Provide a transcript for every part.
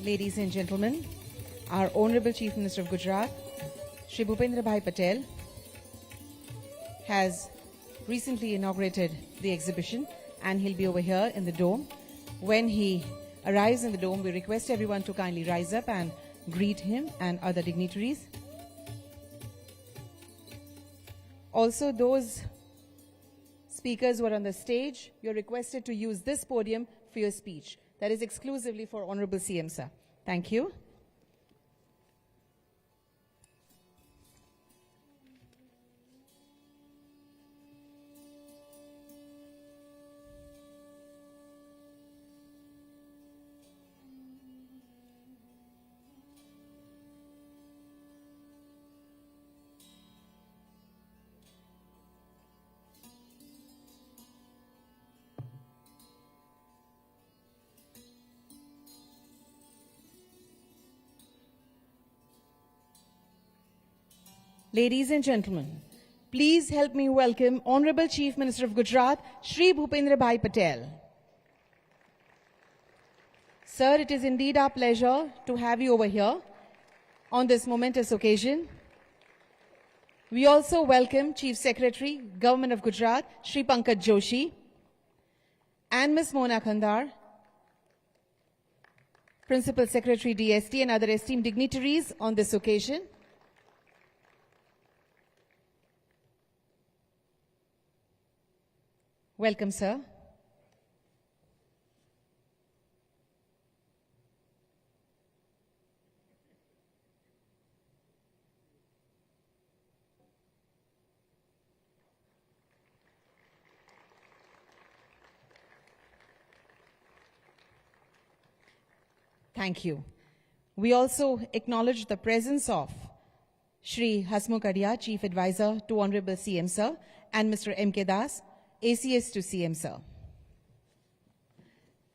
ladies and gentlemen, our Honorable Chief Minister of Gujarat, Shri Bhupendra Bhai Patel, has recently inaugurated the exhibition and he'll be over here in the dome. When he arrives in the dome, we request everyone to kindly rise up and greet him and other dignitaries. Also, those speakers who are on the stage, you're requested to use this podium for your speech. That is exclusively for Honorable CM Sir. Thank you. Ladies and gentlemen, please help me welcome Honorable Chief Minister of Gujarat, Shri Bhupendra Bhai Patel. Sir, it is indeed our pleasure to have you over here on this momentous occasion. We also welcome Chief Secretary, Government of Gujarat, Shri Pankaj Joshi, and Ms. Mona Khandar, Principal Secretary, DST, and other esteemed dignitaries on this occasion. Welcome, sir. Thank you. We also acknowledge the presence of Shri Hasmukh Adia, Chief Advisor to Honorable CM Sir, and Mr. M.K. Das, ACS to CM Sir.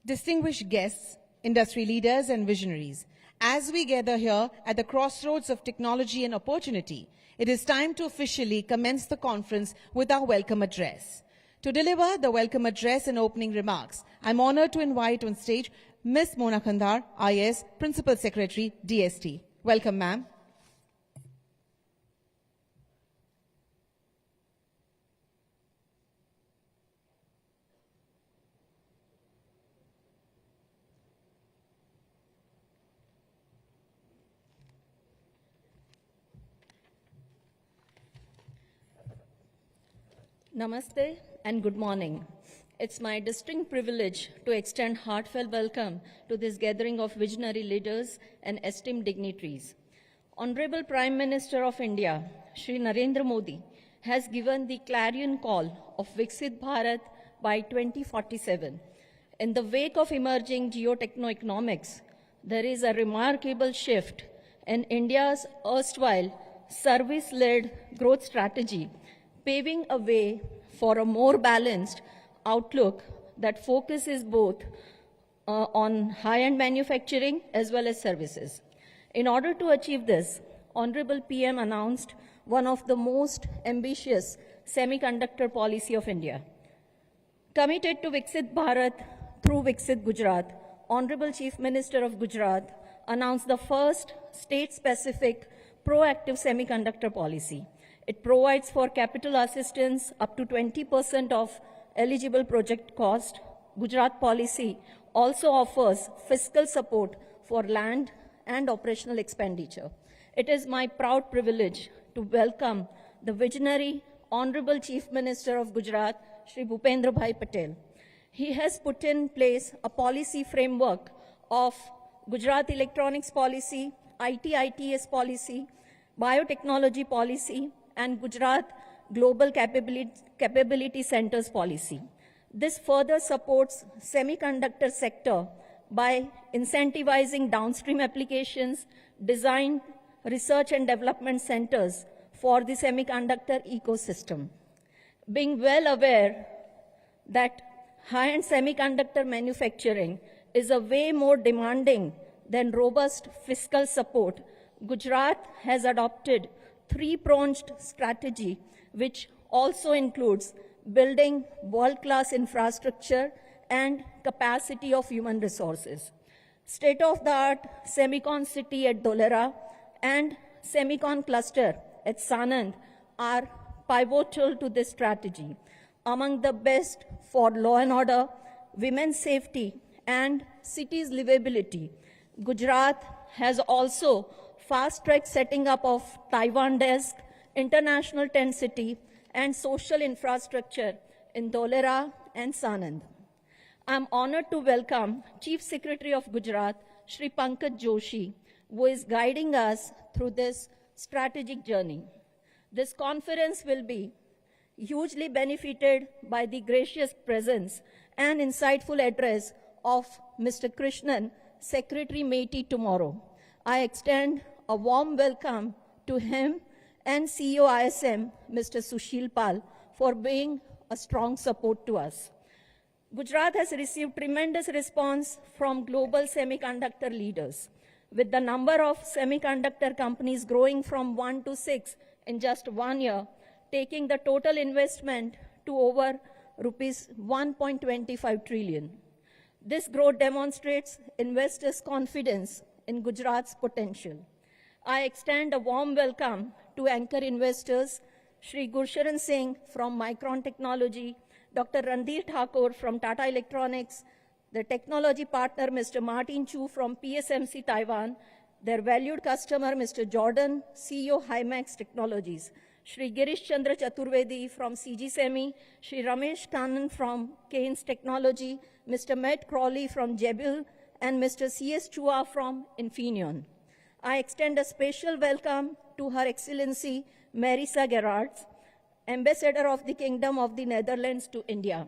Distinguished guests, industry leaders and visionaries, as we gather here at the crossroads of technology and opportunity, it is time to officially commence the conference with our welcome address. To deliver the welcome address and opening remarks, I'm honored to invite on stage Ms. Mona Khandar, IS, Principal Secretary, DST. Welcome, ma'am. Namaste and good morning. It's my distinct privilege to extend heartfelt welcome to this gathering of visionary leaders and esteemed dignitaries. Honorable Prime Minister of India, Shri Narendra Modi, has given the clarion call of Viksit Bharat by 2047. In the wake of emerging geotechno-economics, there is a remarkable shift in India's erstwhile service-led growth strategy, paving a way for a more balanced outlook that focuses both on high-end manufacturing as well as services. In order to achieve this, Honorable PM announced one of the most ambitious semiconductor policy of India. Committed to Viksit Bharat through Viksit Gujarat, Honorable Chief Minister of Gujarat announced the first state-specific proactive semiconductor policy. It provides for capital assistance up to 20% of eligible project cost. Gujarat policy also offers fiscal support for land and operational expenditure. It is my proud privilege to welcome the visionary Honorable Chief Minister of Gujarat, Shri Bhupendra Bhai Patel. He has put in place a policy framework of Gujarat Electronics policy, IT-ITS policy, biotechnology policy, and Gujarat Global Capability Centers policy. This further supports semiconductor sector by incentivizing downstream applications, design, research and development centers for the semiconductor ecosystem. Being well aware that high-end semiconductor manufacturing is a way more demanding than robust fiscal support, Gujarat has adopted three-pronged strategy, which also includes building world-class infrastructure and capacity of human resources. State-of-the-art Semicon City at Dholera and Semicon Cluster at Sanand are pivotal to this strategy. Among the best for law and order, women's safety, and cities' livability, Gujarat has also fast-tracked setting up of Taiwan Desk, International Tent City, and social infrastructure in Dholera and Sanand. I am honored to welcome Chief Secretary of Gujarat, Shri Pankaj Joshi, who is guiding us through this strategic journey. This conference will be hugely benefited by the gracious presence and insightful address of Mr. Krishnan, Secretary Meity tomorrow. I extend a warm welcome to him and CEO ISM, Mr. Sushil Pal, for being a strong support to us. Gujarat has received tremendous response from global semiconductor leaders, with the number of semiconductor companies growing from 1 to 6 in just 1 year, taking the total investment to over rupees 1.25 trillion. This growth demonstrates investors' confidence in Gujarat's potential. I extend a warm welcome to anchor investors, Shri Gursharan Singh from Micron Technology, Dr. Randhir Thakur from Tata Electronics, the technology partner, Mr. Martin Chu from PSMC Taiwan, their valued customer, Mr. Jordan, CEO Himax Technologies, Shri Girish Chandra Chaturvedi from CG Semi, Shri Ramesh Kannan from Kaynes Technology, Mr. Matt Crawley from Jabil, and Mr. C.S. Chua from Infineon. I extend a special welcome to Her Excellency Marisa Gerards, Ambassador of the Kingdom of the Netherlands to India,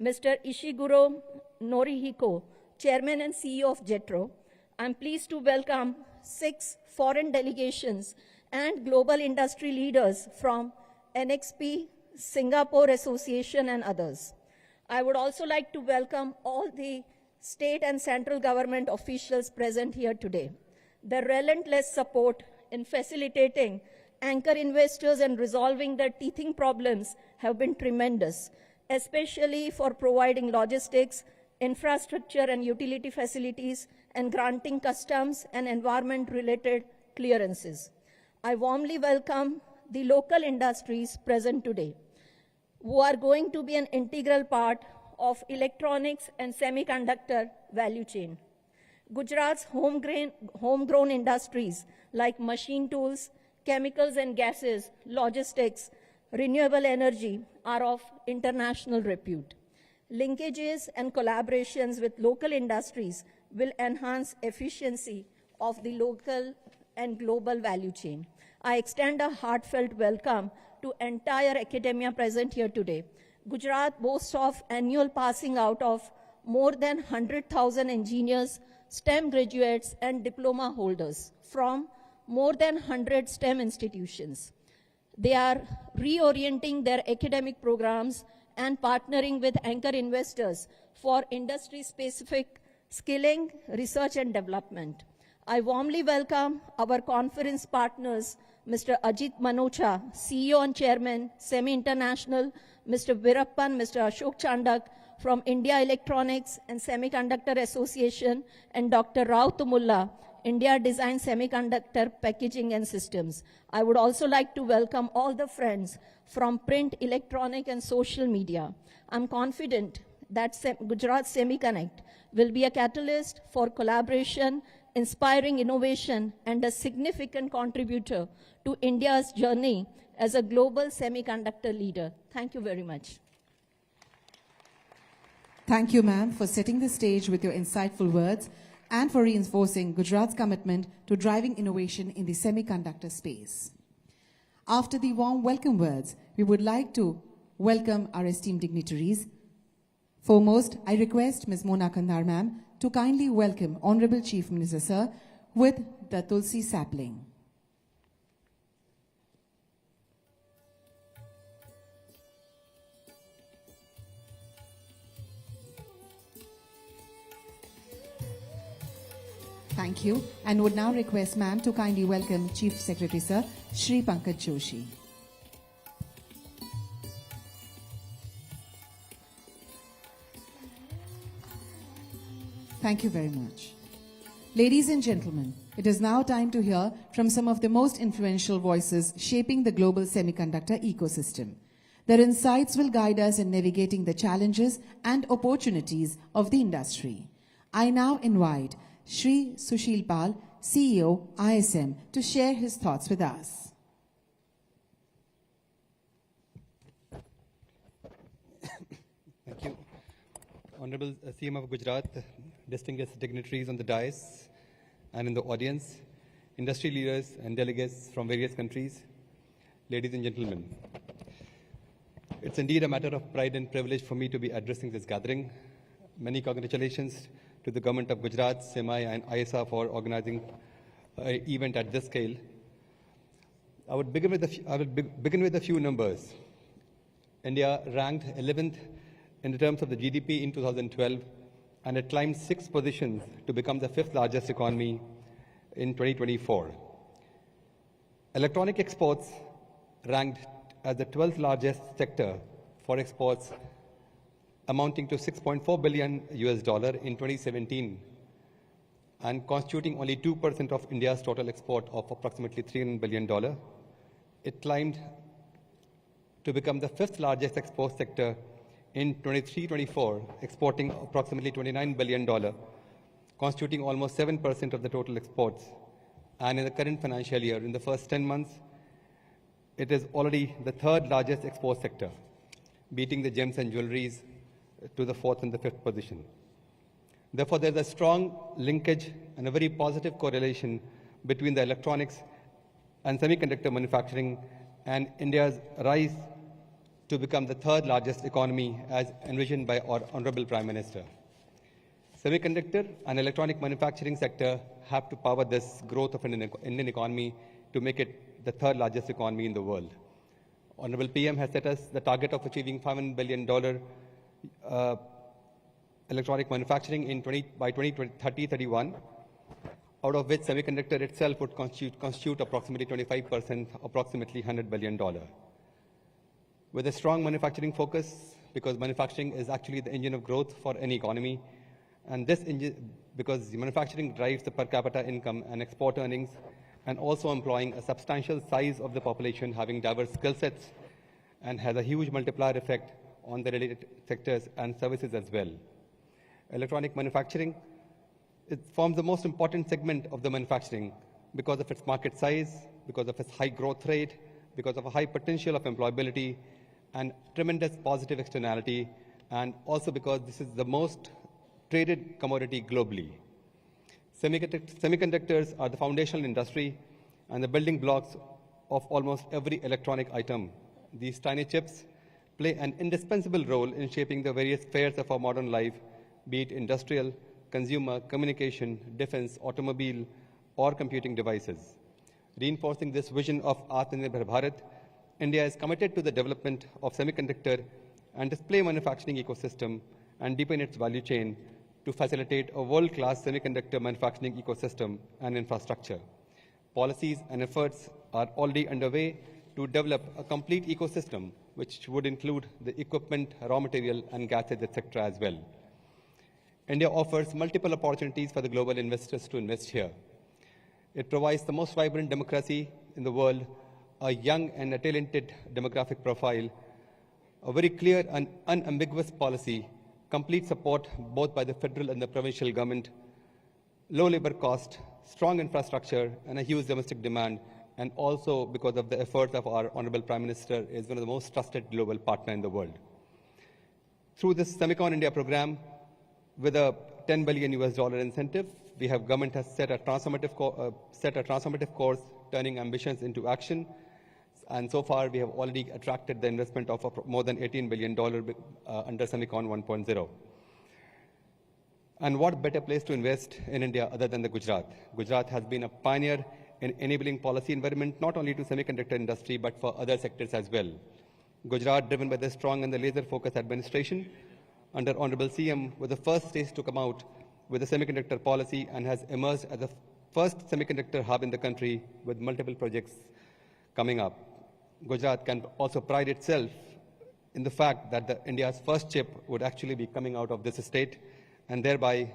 Mr. Ishiguro Norihiko, Chairman and CEO of JETRO. I'm pleased to welcome 6 foreign delegations and global industry leaders from NXP, Singapore Association, and others. I would also like to welcome all the state and central government officials present here today. Their relentless support in facilitating anchor investors and resolving their teething problems have been tremendous, especially for providing logistics, infrastructure and utility facilities, and granting customs and environment-related clearances. I warmly welcome the local industries present today, who are going to be an integral part of electronics and semiconductor value chain. Gujarat's homegrown industries like machine tools, chemicals and gases, logistics, renewable energy are of international repute. Linkages and collaborations with local industries will enhance efficiency of the local and global value chain. I extend a heartfelt welcome to entire academia present here today. Gujarat boasts of annual passing out of more than 100,000 engineers, STEM graduates, and diploma holders from more than 100 STEM institutions. They are reorienting their academic programs and partnering with anchor investors for industry-specific skilling, research, and development. I warmly welcome our conference partners, Mr. Ajit Manocha, CEO and Chairman, Semi International, Mr. Virappan, Mr. Ashok Chandak from India Electronics and Semiconductor Association, and Dr. Rao Tumulla, India Design Semiconductor Packaging and Systems. I would also like to welcome all the friends from print, electronic, and social media. I'm confident that Gujarat SemiConnect will be a catalyst for collaboration, inspiring innovation, and a significant contributor to India's journey as a global semiconductor leader. Thank you very much. Thank you, ma'am, for setting the stage with your insightful words and for reinforcing Gujarat's commitment to driving innovation in the semiconductor space. After the warm welcome words, we would like to welcome our esteemed dignitaries. Foremost, I request Ms. Mona Kandhar, ma'am, to kindly welcome Honorable Chief Minister, sir, with the Tulsi sapling. Thank you, and would now request ma'am to kindly welcome Chief Secretary, sir, Shri Pankaj Joshi. Thank you very much. Ladies and gentlemen, it is now time to hear from some of the most influential voices shaping the global semiconductor ecosystem. Their insights will guide us in navigating the challenges and opportunities of the industry. I now invite Shri Sushil Pal, CEO, ISM, to share his thoughts with us. Thank you. Honorable CM of Gujarat, distinguished dignitaries on the dais and in the audience, industry leaders and delegates from various countries, ladies and gentlemen. It's indeed a matter of pride and privilege for me to be addressing this gathering. Many congratulations to the government of Gujarat, SEMI and ISA for organizing an event at this scale. I would begin with a few numbers. India ranked 11th in terms of the GDP in 2012, and it climbed 6 positions to become the 5th largest economy in 2024. Electronic exports ranked as the 12th largest sector for exports, amounting to $6.4 billion in 2017, and constituting only 2% of India's total export of approximately $300 billion. It climbed to become the 5th largest export sector in 23-24, exporting approximately $29 billion, constituting almost 7% of the total exports. And in the current financial year, in the first 10 months, it is already the 3rd largest export sector, beating the gems and jewelries to the 4th and the 5th position. Therefore, there's a strong linkage and a very positive correlation between the electronics and semiconductor manufacturing and India's rise to become the 3rd largest economy as envisioned by our Honorable Prime Minister. Semiconductor and electronic manufacturing sector have to power this growth of an Indian economy to make it the 3rd largest economy in the world. Honorable PM has set us the target of achieving $500 billion electronic manufacturing by 2030-31, out of which semiconductor itself would constitute approximately 25%, approximately $100 billion. With a strong manufacturing focus, because manufacturing is actually the engine of growth for any economy, and this engine, because manufacturing drives the per capita income and export earnings, and also employing a substantial size of the population having diverse skill sets, and has a huge multiplier effect on the related sectors and services as well. Electronic manufacturing, it forms the most important segment of the manufacturing because of its market size, because of its high growth rate, because of a high potential of employability, and tremendous positive externality, and also because this is the most traded commodity globally. Semiconductors are the foundational industry and the building blocks of almost every electronic item. These tiny chips play an indispensable role in shaping the various spheres of our modern life, be it industrial, consumer, communication, defense, automobile, or computing devices. Reinforcing this vision of Atmanirbhar Bharat, India is committed to the development of semiconductor and display manufacturing ecosystem and deepen its value chain to facilitate a world-class semiconductor manufacturing ecosystem and infrastructure. Policies and efforts are already underway to develop a complete ecosystem, which would include the equipment, raw material, and gases, etc. as well. India offers multiple opportunities for the global investors to invest here. It provides the most vibrant democracy in the world, a young and a talented demographic profile, a very clear and unambiguous policy, complete support both by the federal and the provincial government, low labor cost, strong infrastructure, and a huge domestic demand, and also because of the efforts of our Honorable Prime Minister, is one of the most trusted global partner in the world. Through this Semicon India program, with a $10 billion incentive, government has set a transformative course, turning ambitions into action. And so far, we have already attracted the investment of more than $18 billion under Semicon 1.0. And what better place to invest in India other than the Gujarat? Gujarat has been a pioneer in enabling policy environment, not only to semiconductor industry, but for other sectors as well. Gujarat, driven by the strong and the laser-focused administration, under Honorable CM, was the first state to come out with a semiconductor policy and has emerged as the first semiconductor hub in the country with multiple projects coming up. Gujarat can also pride itself in the fact that India's first chip would actually be coming out of this state, and thereby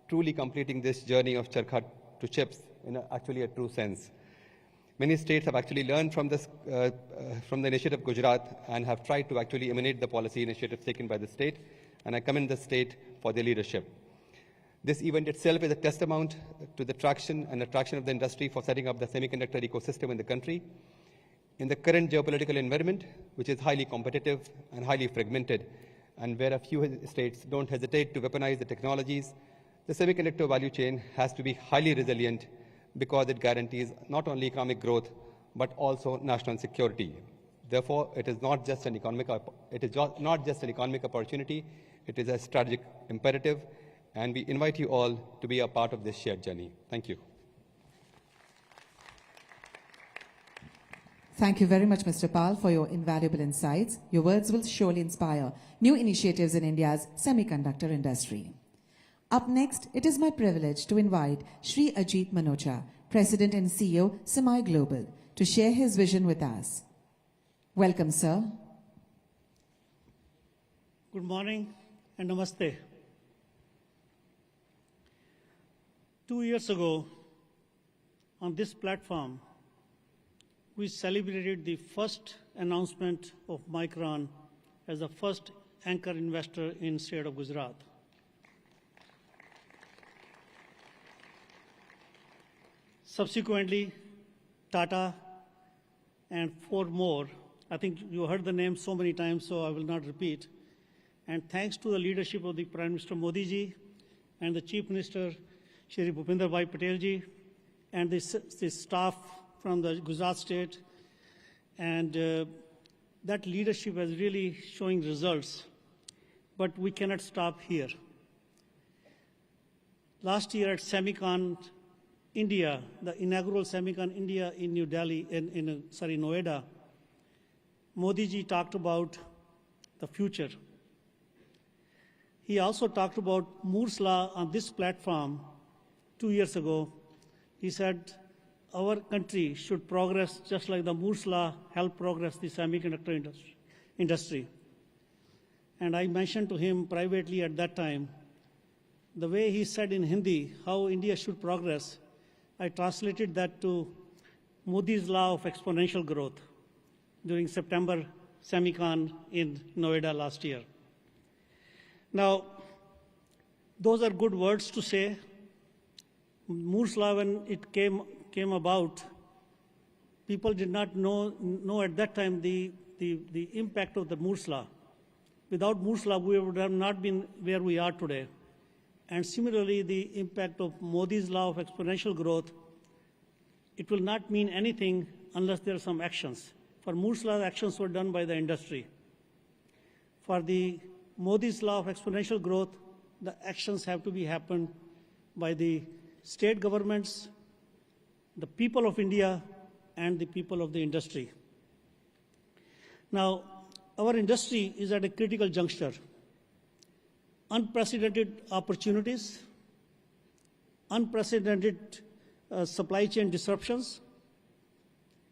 truly completing this journey of charkha to chips in actually a true sense. Many states have actually learned from this, from the initiative of Gujarat and have tried to actually emanate the policy initiatives taken by the state, and I commend the state for their leadership. This event itself is a testament to the traction and attraction of the industry for setting up the semiconductor ecosystem in the country. In the current geopolitical environment, which is highly competitive and highly fragmented, and where a few states don't hesitate to weaponize the technologies, the semiconductor value chain has to be highly resilient because it guarantees not only economic growth, but also national security. Therefore, it is not just an economic opportunity, it is a strategic imperative, and we invite you all to be a part of this shared journey. Thank you. Thank you very much, Mr. Pal, for your invaluable insights. Your words will surely inspire new initiatives in India's semiconductor industry. Up next, it is my privilege to invite Shri Ajit Manocha, President and CEO, Semi Global, to share his vision with us. Welcome, sir. Good morning and namaste. 2 years ago, on this platform, we celebrated the first announcement of Micron as the first anchor investor in state of Gujarat. Subsequently, Tata and 4 more, I think you heard the name so many times, so I will not repeat. And thanks to the leadership of the Prime Minister Modi ji and the Chief Minister Shri Bhupinder Bhai Patel ji and the staff from the Gujarat state, and that leadership is really showing results. But we cannot stop here. Last year at SemiCon India, the inaugural SemiCon India in New Delhi, Noida, Modi ji talked about the future. He also talked about Moore's Law on this platform 2 years ago. He said, our country should progress just like the Moore's Law helped progress the semiconductor industry. And I mentioned to him privately at that time, the way he said in Hindi, how India should progress, I translated that to Modi's law of exponential growth during September SemiCon in Noida last year. Now, those are good words to say. Moore's Law, when it came about, people did not know at that time the impact of the Moore's Law. Without Moore's Law, we would have not been where we are today. And similarly, the impact of Modi's law of exponential growth, it will not mean anything unless there are some actions. For Moore's law, actions were done by the industry. For the Modi's law of exponential growth, the actions have to be happened by the state governments, the people of India, and the people of the industry. Now, our industry is at a critical juncture. Unprecedented opportunities, unprecedented supply chain disruptions,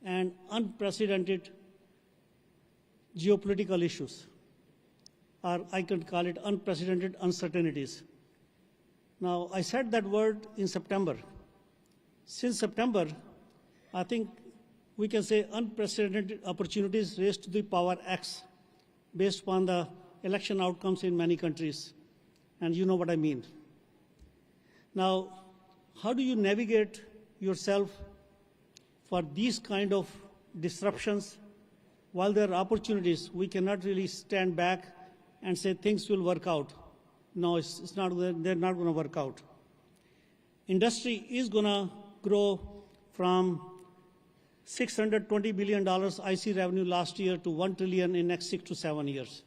and unprecedented geopolitical issues, or I could call it unprecedented uncertainties. Now, I said that word in September. Since September, I think we can say unprecedented opportunities raised to the power X based upon the election outcomes in many countries. And you know what I mean. Now, how do you navigate yourself for these kind of disruptions? While there are opportunities, we cannot really stand back and say things will work out. No, it's not, they're not going to work out. Industry is going to grow from $620 billion IC revenue last year to $1 trillion in next 6 to 7 years.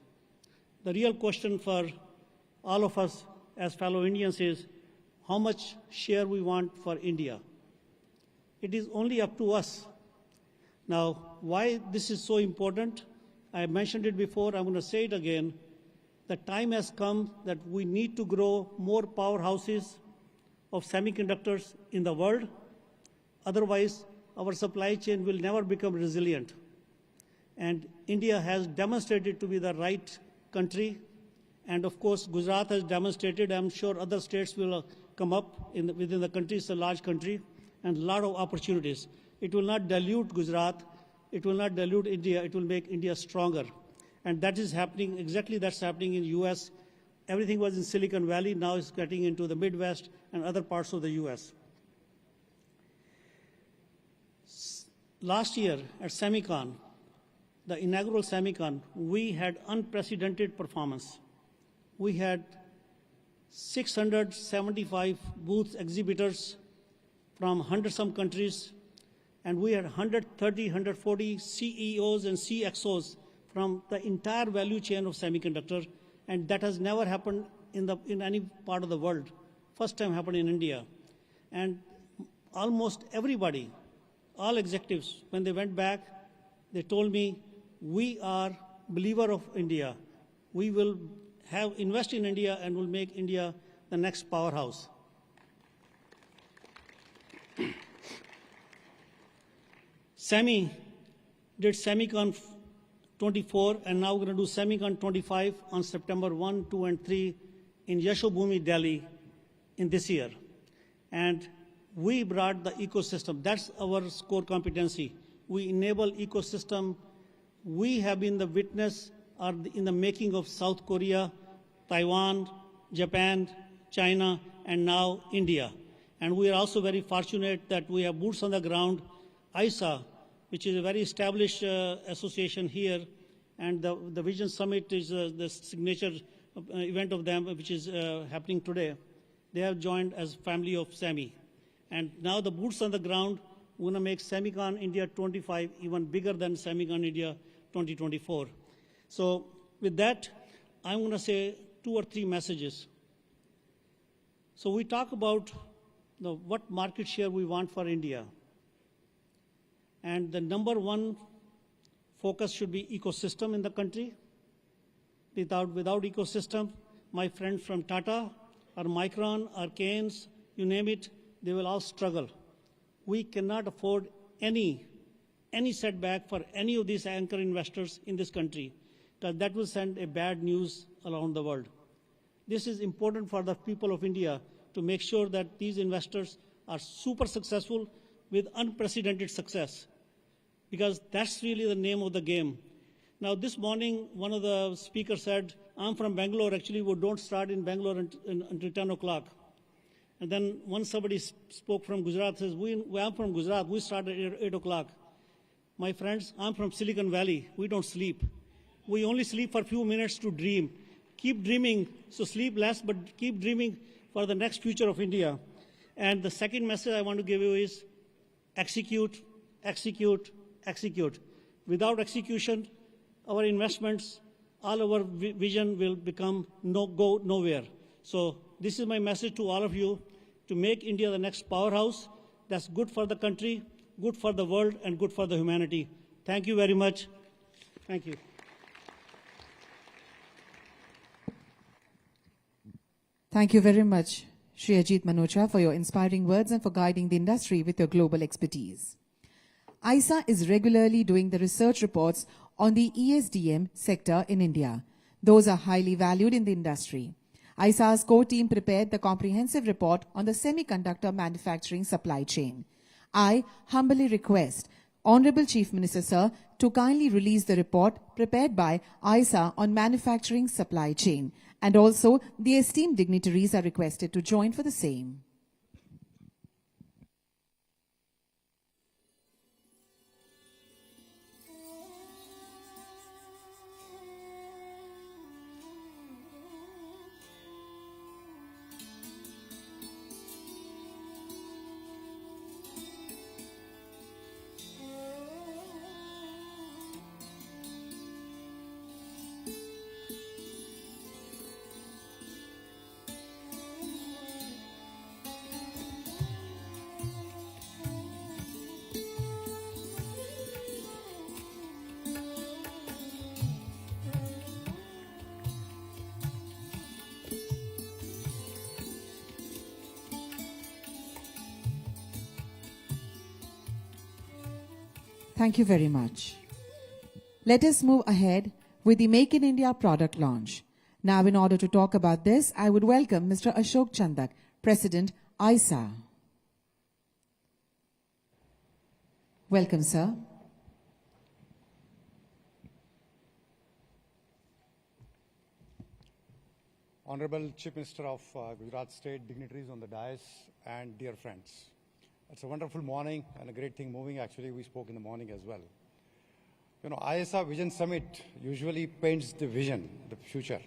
The real question for all of us as fellow Indians is how much share we want for India. It is only up to us. Now, why this is so important? I mentioned it before, I'm going to say it again. The time has come that we need to grow more powerhouses of semiconductors in the world. Otherwise, our supply chain will never become resilient. And India has demonstrated to be the right country. And of course, Gujarat has demonstrated, I'm sure other states will come up within the country. It's a large country and a lot of opportunities. It will not dilute Gujarat. It will not dilute India. It will make India stronger. And that is happening, exactly that's happening in the US. Everything was in Silicon Valley, now it's getting into the Midwest and other parts of the US. Last year at SemiCon, the inaugural SemiCon, we had unprecedented performance. We had 675 booth exhibitors from 100-some countries, and we had 130, 140 CEOs and CXOs from the entire value chain of semiconductor, and that has never happened in any part of the world. First time happened in India. And almost everybody, all executives, when they went back, they told me, we are believer of India. We will invest in India and will make India the next powerhouse. SEMI did SemiCon 24, and now we're going to do SemiCon 25 on September 1, 2, and 3 in Yashobhumi, Delhi in this year. And we brought the ecosystem. That's our core competency. We enable ecosystem. We have been the witness or in the making of South Korea, Taiwan, Japan, China, and now India. And we are also very fortunate that we have boots on the ground. ISA, which is a very established association here, and the Vision Summit is the signature event of them, which is happening today. They have joined as family of SEMI. And now the boots on the ground, we're going to make SemiCon India 25 even bigger than SemiCon India 2024. So with that, I'm going to say 2 or 3 messages. So we talk about what market share we want for India. And the number one focus should be ecosystem in the country. Without ecosystem, my friends from Tata or Micron or Keynes, you name it, they will all struggle. We cannot afford any setback for any of these anchor investors in this country, because that will send a bad news around the world. This is important for the people of India to make sure that these investors are super successful with unprecedented success, because that's really the name of the game. Now, this morning, one of the speakers said, I'm from Bangalore. Actually, we don't start in Bangalore until 10 o'clock. And then once somebody spoke from Gujarat, says, I'm from Gujarat. We start at 8 o'clock. My friends, I'm from Silicon Valley. We don't sleep. We only sleep for a few minutes to dream. Keep dreaming, so sleep less, but keep dreaming for the next future of India. And the second message I want to give you is execute, execute, execute. Without execution, our investments, all our vision will go nowhere. So this is my message to all of you, to make India the next powerhouse that's good for the country, good for the world, and good for the humanity. Thank you very much. Thank you. Thank you very much, Shri Ajit Manocha, for your inspiring words and for guiding the industry with your global expertise. ISA is regularly doing the research reports on the ESDM sector in India. Those are highly valued in the industry. ISA's core team prepared the comprehensive report on the semiconductor manufacturing supply chain. I humbly request Honorable Chief Minister, Sir, to kindly release the report prepared by ISA on manufacturing supply chain, and also the esteemed dignitaries are requested to join for the same. Thank you very much. Let us move ahead with the Make in India product launch. Now, in order to talk about this, I would welcome Mr. Ashok Chandak, President ISA. Welcome, sir. Honorable Chief Minister of Gujarat State, dignitaries on the dais, and dear friends. It's a wonderful morning and a great thing moving. Actually, we spoke in the morning as well. You know, ISA Vision Summit usually paints the vision, the future,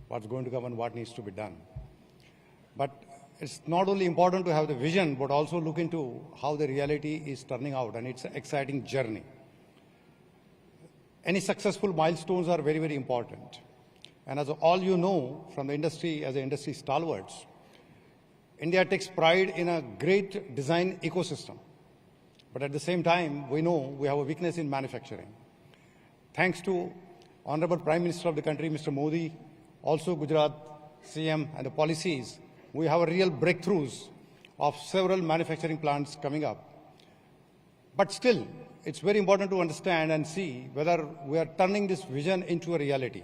what's going to come and what needs to be done. But it's not only important to have the vision, but also look into how the reality is turning out, and it's an exciting journey. Any successful milestones are very, very important. And as all you know from the industry, as the industry stalwarts, India takes pride in a great design ecosystem. But at the same time, we know we have a weakness in manufacturing. Thanks to Honorable Prime Minister of the country, Mr. Modi, also Gujarat CM and the policies, we have a real breakthroughs of several manufacturing plants coming up. But still, it's very important to understand and see whether we are turning this vision into a reality.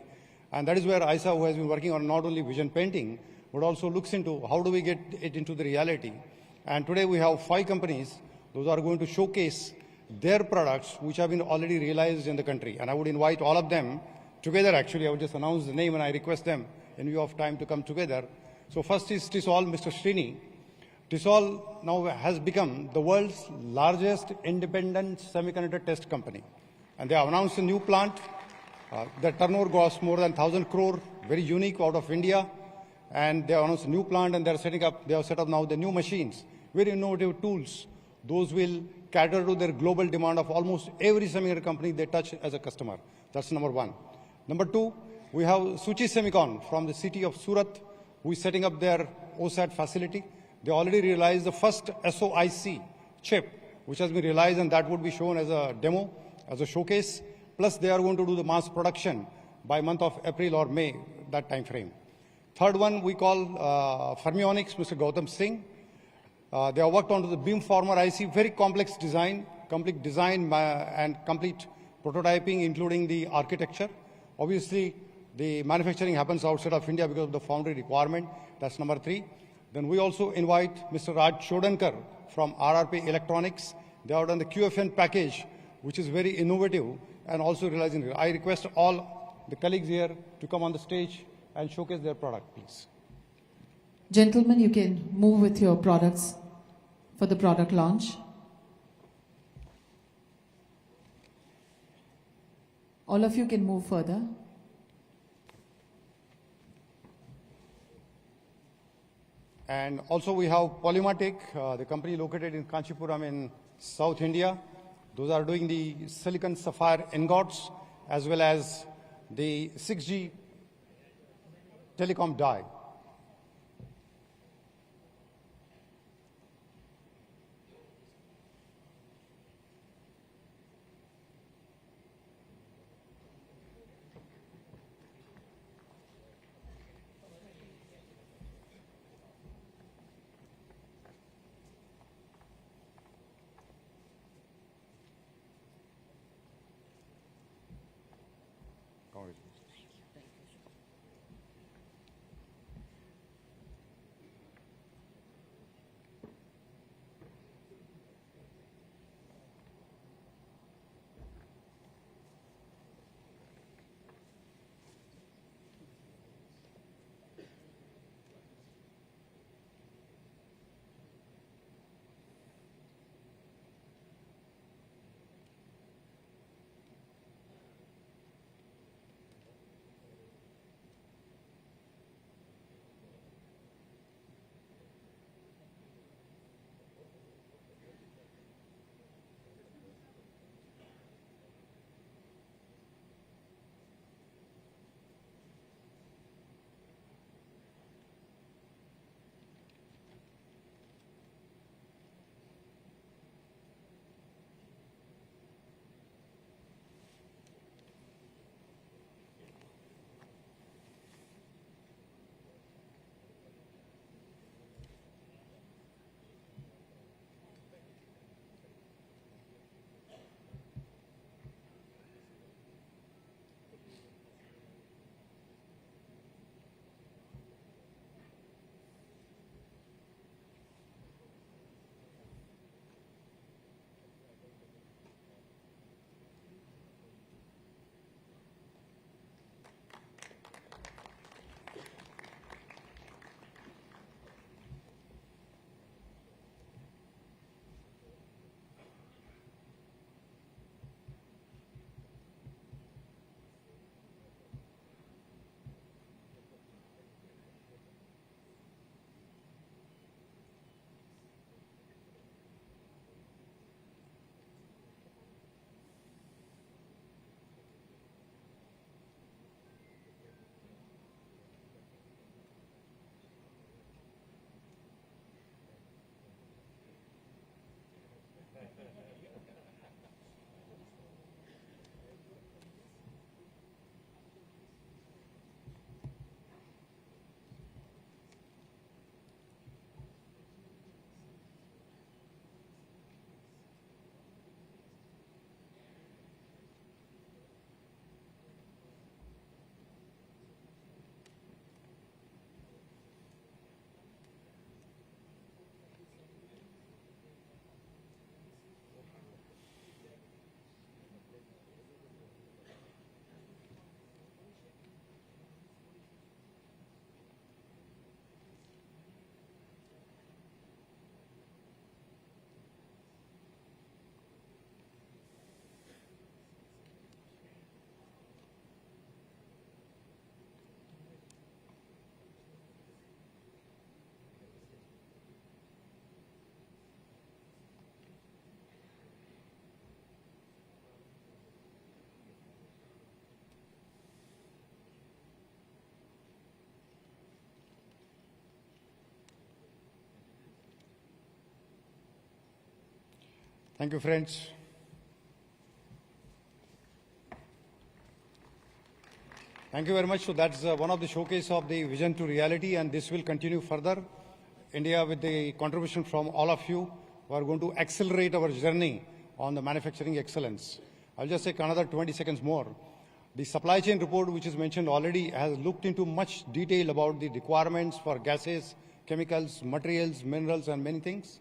And that is where ISA, who has been working on not only vision painting, but also looks into how do we get it into the reality. And today we have 5 companies, those are going to showcase their products which have been already realized in the country. And I would invite all of them together. Actually, I would just announce the name and I request them in view of time to come together. So first is TISOL, Mr. Srini. TISOL now has become the world's largest independent semiconductor test company. And they have announced a new plant. The turnover goes more than 1,000 crore, very unique out of India. And they announced a new plant and they have set up now the new machines, very innovative tools. Those will cater to their global demand of almost every semiconductor company they touch as a customer. That's number 1. Number 2, we have Suchi Semicon from the city of Surat, who is setting up their OSAT facility. They already realized the first SOIC chip, which has been realized, and that would be shown as a demo, as a showcase. Plus, they are going to do the mass production by month of April or May, that time frame. Third one we call Fermionics, Mr. Gautam Singh. They have worked on the beamformer IC, very complex design, complete design and complete prototyping, including the architecture. Obviously, the manufacturing happens outside of India because of the foundry requirement. That's number 3. Then we also invite Mr. Raj Chodankar from Tata Electronics. They have done the QFN package, which is very innovative and also realizing it. I request all the colleagues here to come on the stage and showcase their product, please. Gentlemen, you can move with your products for the product launch. All of you can move further. And also we have Polymatic, the company located in Kanchipuram in South India. Those are doing the silicon sapphire ingots as well as the 6G telecom die. Thank you, friends. Thank you very much. So that's one of the showcase of the vision to reality, and this will continue further. India, with the contribution from all of you, who are going to accelerate our journey on the manufacturing excellence. I'll just take another 20 seconds more. The supply chain report, which is mentioned already, has looked into much detail about the requirements for gases, chemicals, materials, minerals, and many things.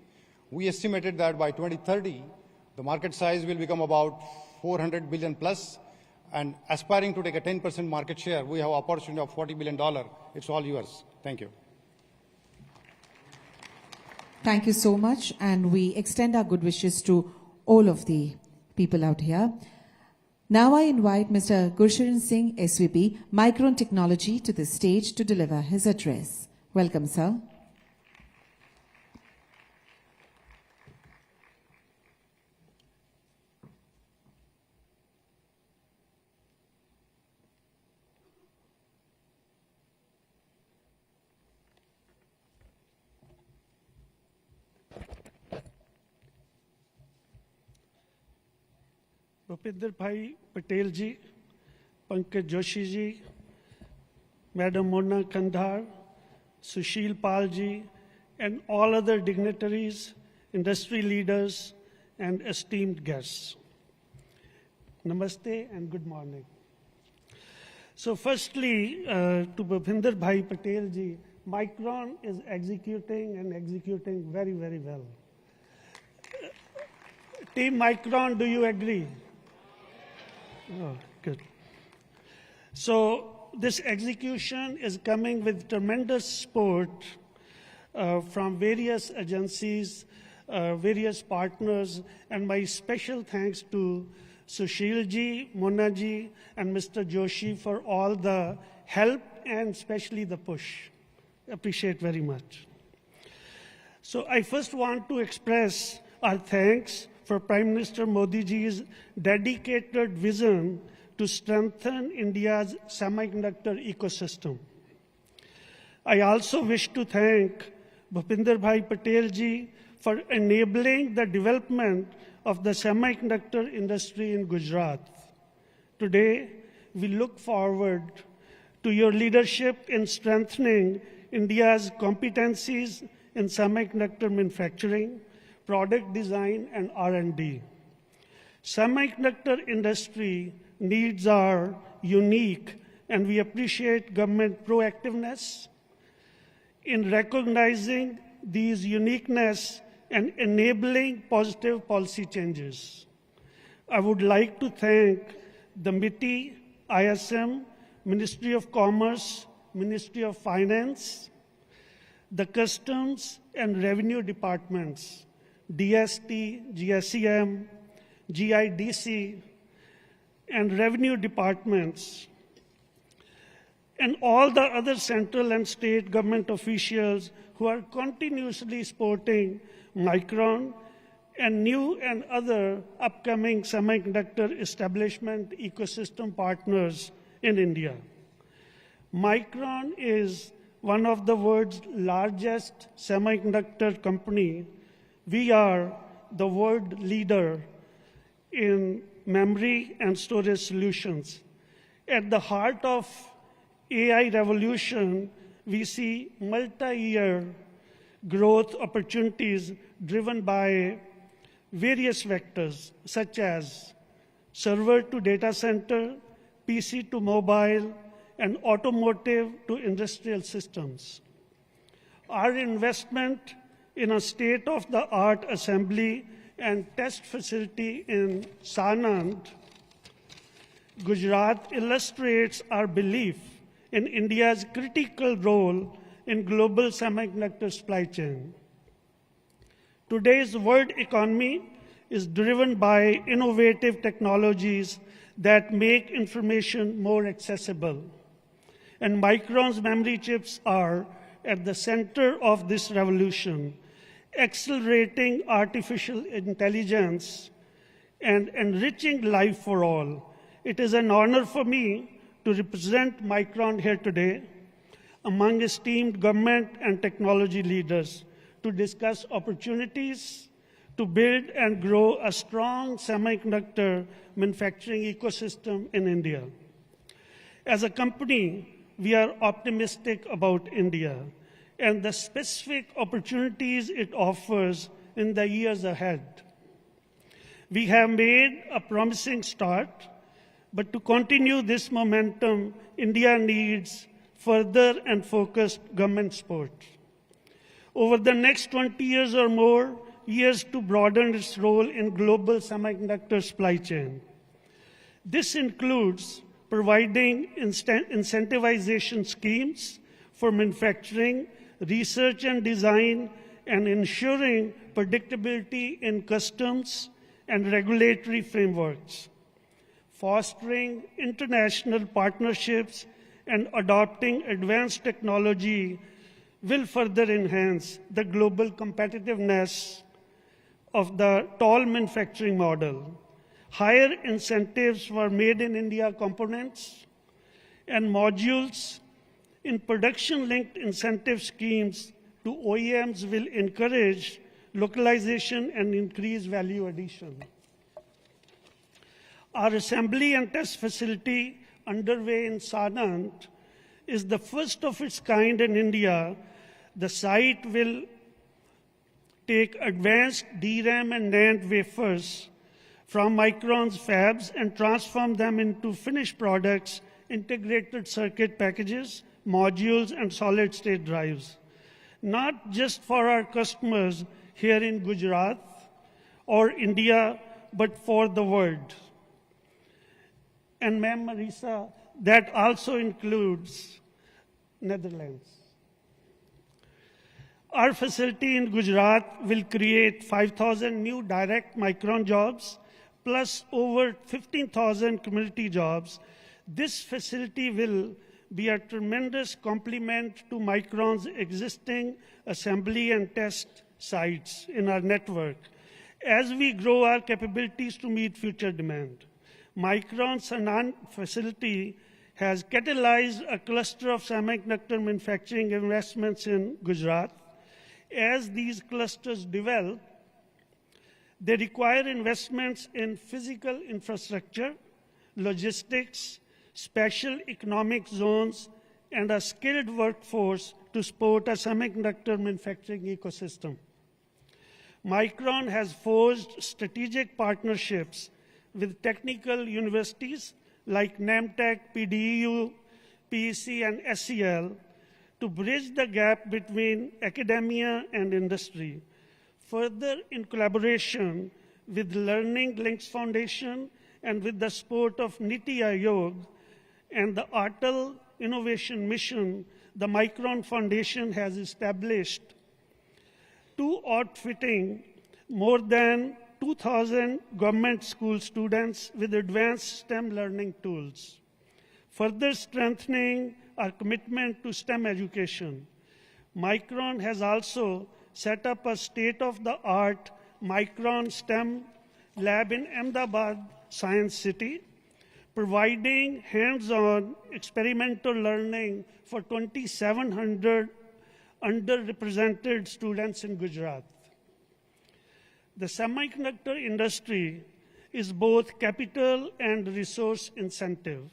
We estimated that by 2030, the market size will become about 400 billion plus, and aspiring to take a 10% market share, we have an opportunity of $40 billion. It's all yours. Thank you. Thank you so much, and we extend our good wishes to all of the people out here. Now I invite Mr. Gursharan Singh, SVP, Micron Technology, to the stage to deliver his address. Welcome, sir. Bhupinder Bhai Patel ji, Pankaj Joshi ji, Madam Mona Kandhar, Sushil Pal ji, and all other dignitaries, industry leaders, and esteemed guests. Namaste and good morning. So firstly, to Bhupinder Bhai Patel ji, Micron is executing very, very well. Team Micron, do you agree? Oh, good. So this execution is coming with tremendous support from various agencies, various partners, and my special thanks to Sushil ji, Mona ji, and Mr. Joshi for all the help and especially the push. Appreciate very much. So I first want to express our thanks for Prime Minister Modi ji's dedicated vision to strengthen India's semiconductor ecosystem. I also wish to thank Bhupinder Bhai Patel ji for enabling the development of the semiconductor industry in Gujarat. Today, we look forward to your leadership in strengthening India's competencies in semiconductor manufacturing, product design, and R&D. Semiconductor industry needs are unique, and we appreciate government proactiveness in recognizing these uniqueness and enabling positive policy changes. I would like to thank the MITI, ISM, Ministry of Commerce, Ministry of Finance, the Customs and Revenue Departments, DST, GSEM, GIDC, and Revenue Departments, and all the other central and state government officials who are continuously supporting Micron and new and other upcoming semiconductor establishment ecosystem partners in India. Micron is one of the world's largest semiconductor company. We are the world leader in memory and storage solutions. At the heart of AI revolution, we see multi-year growth opportunities driven by various vectors such as server to data center, PC to mobile, and automotive to industrial systems. Our investment in a state-of-the-art assembly and test facility in Sanand, Gujarat, illustrates our belief in India's critical role in global semiconductor supply chain. Today's world economy is driven by innovative technologies that make information more accessible. And Micron's memory chips are at the center of this revolution, accelerating artificial intelligence and enriching life for all. It is an honor for me to represent Micron here today among esteemed government and technology leaders to discuss opportunities to build and grow a strong semiconductor manufacturing ecosystem in India. As a company, we are optimistic about India and the specific opportunities it offers in the years ahead. We have made a promising start, but to continue this momentum, India needs further and focused government support. Over the next 20 years or more, years to broaden its role in global semiconductor supply chain. This includes providing incentivization schemes for manufacturing, research and design, and ensuring predictability in customs and regulatory frameworks, fostering international partnerships and adopting advanced technology will further enhance the global competitiveness of the toll manufacturing model. Higher incentives for made in India components and modules in production-linked incentive schemes to OEMs will encourage localization and increase value addition. Our assembly and test facility underway in Sanand is the first of its kind in India. The site will take advanced DRAM and NAND wafers from Micron's fabs and transform them into finished products, integrated circuit packages, modules, and solid-state drives. Not just for our customers here in Gujarat or India, but for the world. And Ma'am Marisa, that also includes Netherlands. Our facility in Gujarat will create 5,000 new direct Micron jobs, plus over 15,000 community jobs. This facility will be a tremendous complement to Micron's existing assembly and test sites in our network as we grow our capabilities to meet future demand. Micron's Sanand facility has catalyzed a cluster of semiconductor manufacturing investments in Gujarat. As these clusters develop, they require investments in physical infrastructure, logistics, special economic zones, and a skilled workforce to support a semiconductor manufacturing ecosystem. Micron has forged strategic partnerships with technical universities like NAMTech, PDU, PEC, and SEL to bridge the gap between academia and industry. Further, in collaboration with Learning Links Foundation and with the support of Niti Aayog and the Atal Innovation Mission, the Micron Foundation has established outfitting more than 2,000 government school students with advanced STEM learning tools, further strengthening our commitment to STEM education. Micron has also set up a state-of-the-art Micron STEM lab in Ahmedabad Science City, providing hands-on experimental learning for 2,700 underrepresented students in Gujarat. The semiconductor industry is both capital and resource intensive,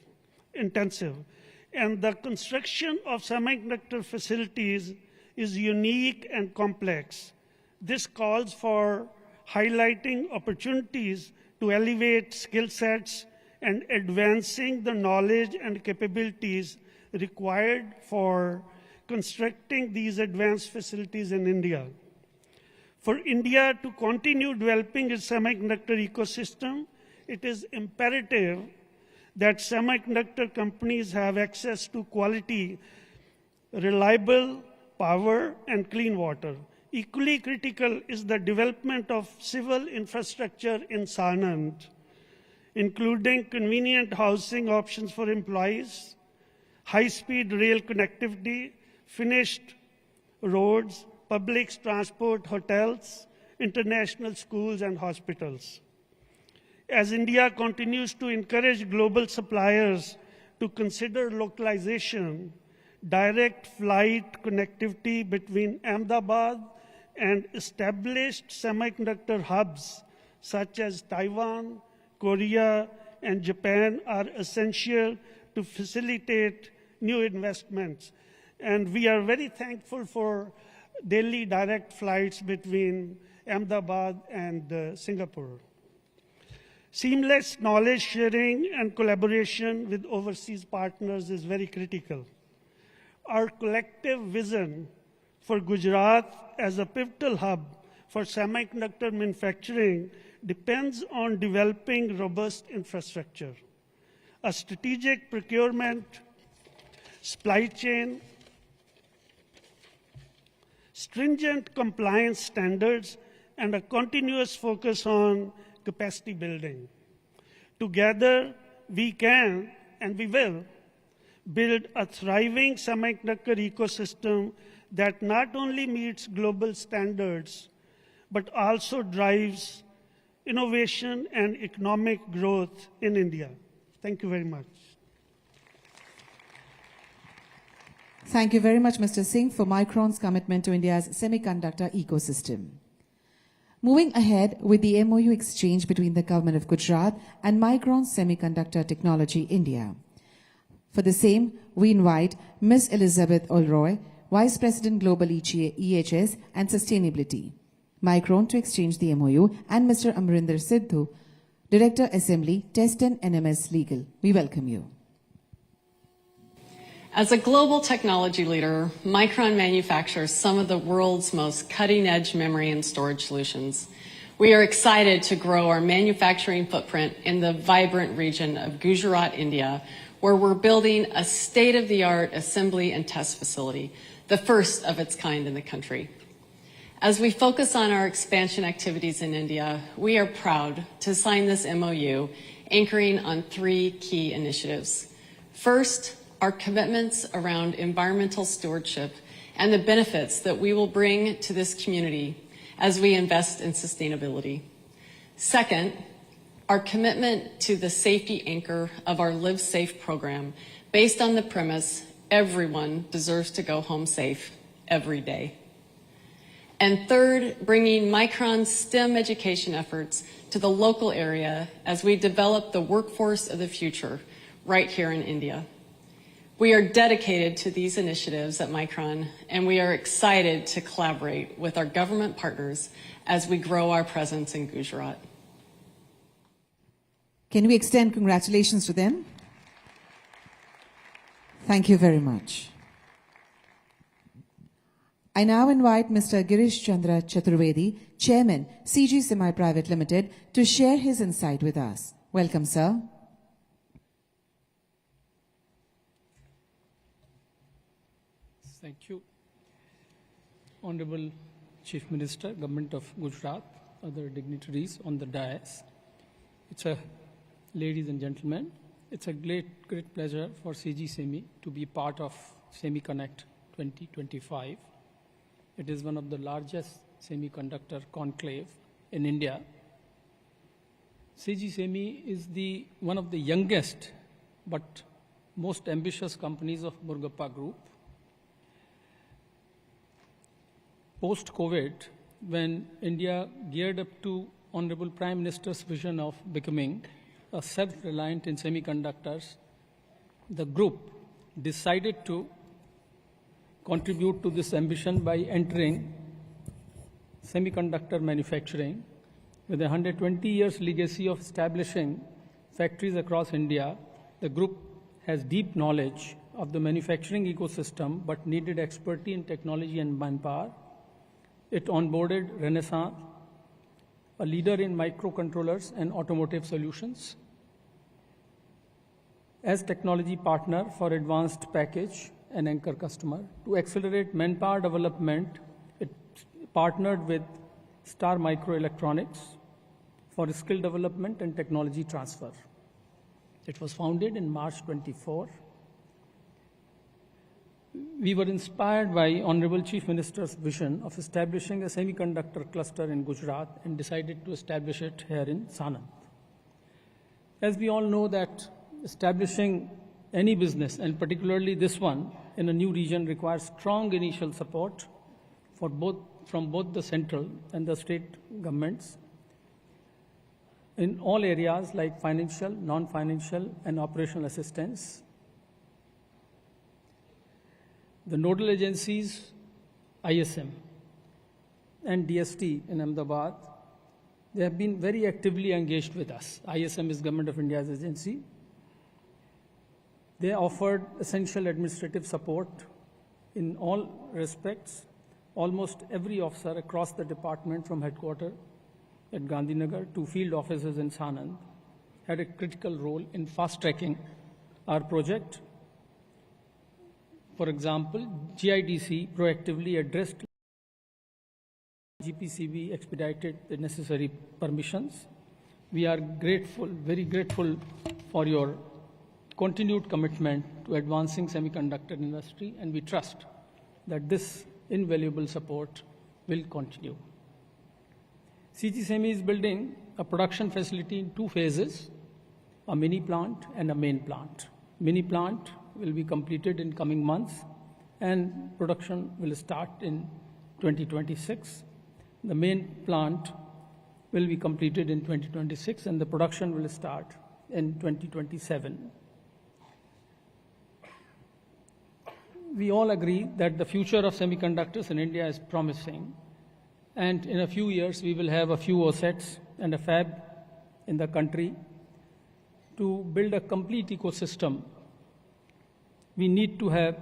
and the construction of semiconductor facilities is unique and complex. This calls for highlighting opportunities to elevate skill sets and advancing the knowledge and capabilities required for constructing these advanced facilities in India. For India to continue developing its semiconductor ecosystem, it is imperative that semiconductor companies have access to quality, reliable power, and clean water. Equally critical is the development of civil infrastructure in Sanand, including convenient housing options for employees, high-speed rail connectivity, finished roads, public transport, hotels, international schools, and hospitals. As India continues to encourage global suppliers to consider localization, direct flight connectivity between Ahmedabad and established semiconductor hubs such as Taiwan, Korea, and Japan are essential to facilitate new investments. And we are very thankful for daily direct flights between Ahmedabad and Singapore. Seamless knowledge sharing and collaboration with overseas partners is very critical. Our collective vision for Gujarat as a pivotal hub for semiconductor manufacturing depends on developing robust infrastructure, a strategic procurement, supply chain, stringent compliance standards, and a continuous focus on capacity building. Together, we can and we will build a thriving semiconductor ecosystem that not only meets global standards, but also drives innovation and economic growth in India. Thank you very much. Thank you very much, Mr. Singh, for Micron's commitment to India's semiconductor ecosystem. Moving ahead with the MOU exchange between the Government of Gujarat and Micron Semiconductor Technology India. For the same, we invite Ms. Elizabeth Olroy, Vice President Global EHS and Sustainability, Micron, to exchange the MOU, and Mr. Amrinder Sidhu, Director Assembly, Test and NMS Legal. We welcome you. As a global technology leader, Micron manufactures some of the world's most cutting-edge memory and storage solutions. We are excited to grow our manufacturing footprint in the vibrant region of Gujarat, India, where we're building a state-of-the-art assembly and test facility, the first of its kind in the country. As we focus on our expansion activities in India, we are proud to sign this MOU anchoring on 3 key initiatives. First, our commitments around environmental stewardship and the benefits that we will bring to this community as we invest in sustainability. Second, our commitment to the safety anchor of our Live Safe program, based on the premise everyone deserves to go home safe every day. And third, bringing Micron's STEM education efforts to the local area as we develop the workforce of the future right here in India. We are dedicated to these initiatives at Micron, and we are excited to collaborate with our government partners as we grow our presence in Gujarat. Can we extend congratulations to them? Thank you very much. I now invite Mr. Girish Chandra Chaturvedi, Chairman, CG Semi Private Limited, to share his insight with us. Welcome, sir. Thank you. Honorable Chief Minister, Government of Gujarat, other dignitaries on the dais. Ladies and gentlemen, it's a great pleasure for CG Semi to be part of SemiConnect 2025. It is one of the largest semiconductor conclave in India. CG Semi is one of the youngest but most ambitious companies of Murugappa Group. Post-COVID, when India geared up to Honorable Prime Minister's vision of becoming a self-reliant in semiconductors, the group decided to contribute to this ambition by entering semiconductor manufacturing. With a 120 years legacy of establishing factories across India, the group has deep knowledge of the manufacturing ecosystem but needed expertise in technology and manpower. It onboarded Renaissance, a leader in microcontrollers and automotive solutions, as technology partner for advanced package and anchor customer. To accelerate manpower development, it partnered with Star Microelectronics for skill development and technology transfer. It was founded in March 24. We were inspired by Honorable Chief Minister's vision of establishing a semiconductor cluster in Gujarat and decided to establish it here in Sanand. As we all know that establishing any business, and particularly this one, in a new region requires strong initial support for both from both the central and the state governments in all areas like financial, non-financial, and operational assistance. The nodal agencies, ISM and DST in Ahmedabad, they have been very actively engaged with us. ISM is Government of India's agency. They offered essential administrative support in all respects. Almost every officer across the department, from headquarters at Gandhinagar to field offices in Sanand, had a critical role in fast-tracking our project. For example, GIDC proactively addressed GPCB, expedited the necessary permissions. We are grateful, very grateful for your continued commitment to advancing semiconductor industry, and we trust that this invaluable support will continue. CG Semi is building a production facility in 2 phases, a mini plant and a main plant. Mini plant will be completed in coming months and production will start in 2026. The main plant will be completed in 2026 and the production will start in 2027. We all agree that the future of semiconductors in India is promising, and in a few years we will have a few OSATs and a fab in the country. To build a complete ecosystem, we need to have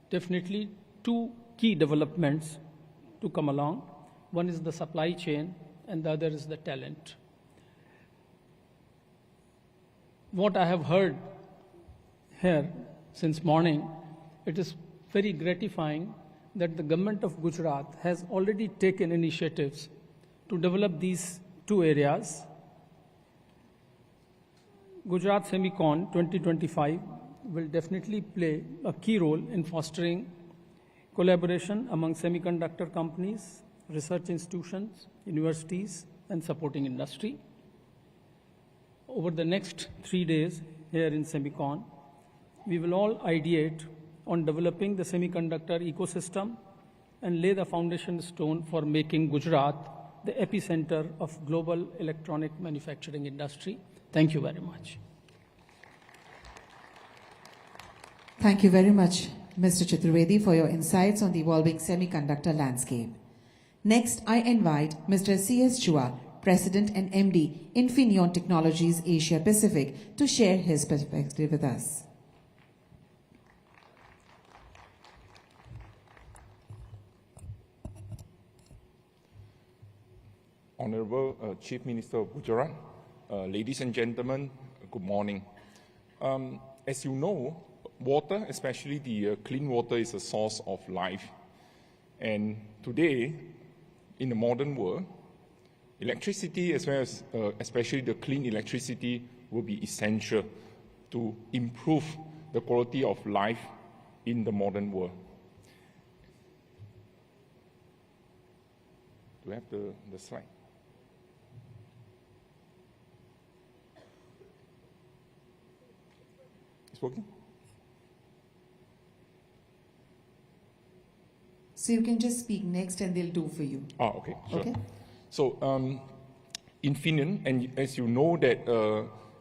definitely 2 key developments to come along. One is the supply chain and the other is the talent. What I have heard here since morning, it is very gratifying that the government of Gujarat has already taken initiatives to develop these 2 areas. Gujarat SemiCon 2025 will definitely play a key role in fostering collaboration among semiconductor companies, research institutions, universities, and supporting industry. Over the next 3 days here in SemiCon, we will all ideate on developing the semiconductor ecosystem and lay the foundation stone for making Gujarat the epicenter of global electronic manufacturing industry. Thank you very much. Thank you very much, Mr. Chaturvedi, for your insights on the evolving semiconductor landscape. Next, I invite Mr. C.S. Chua, President and MD, Infineon Technologies Asia Pacific, to share his perspective with us. Honorable Chief Minister of Gujarat, ladies and gentlemen, good morning. As you know, water, especially the clean water, is a source of life. And today, in the modern world, electricity, as well as especially the clean electricity, will be essential to improve the quality of life in the modern world. Do we have the slide? It's working? So you can just speak next and they'll do for you. Ah, okay, sure. Okay. So, Infineon, and as you know that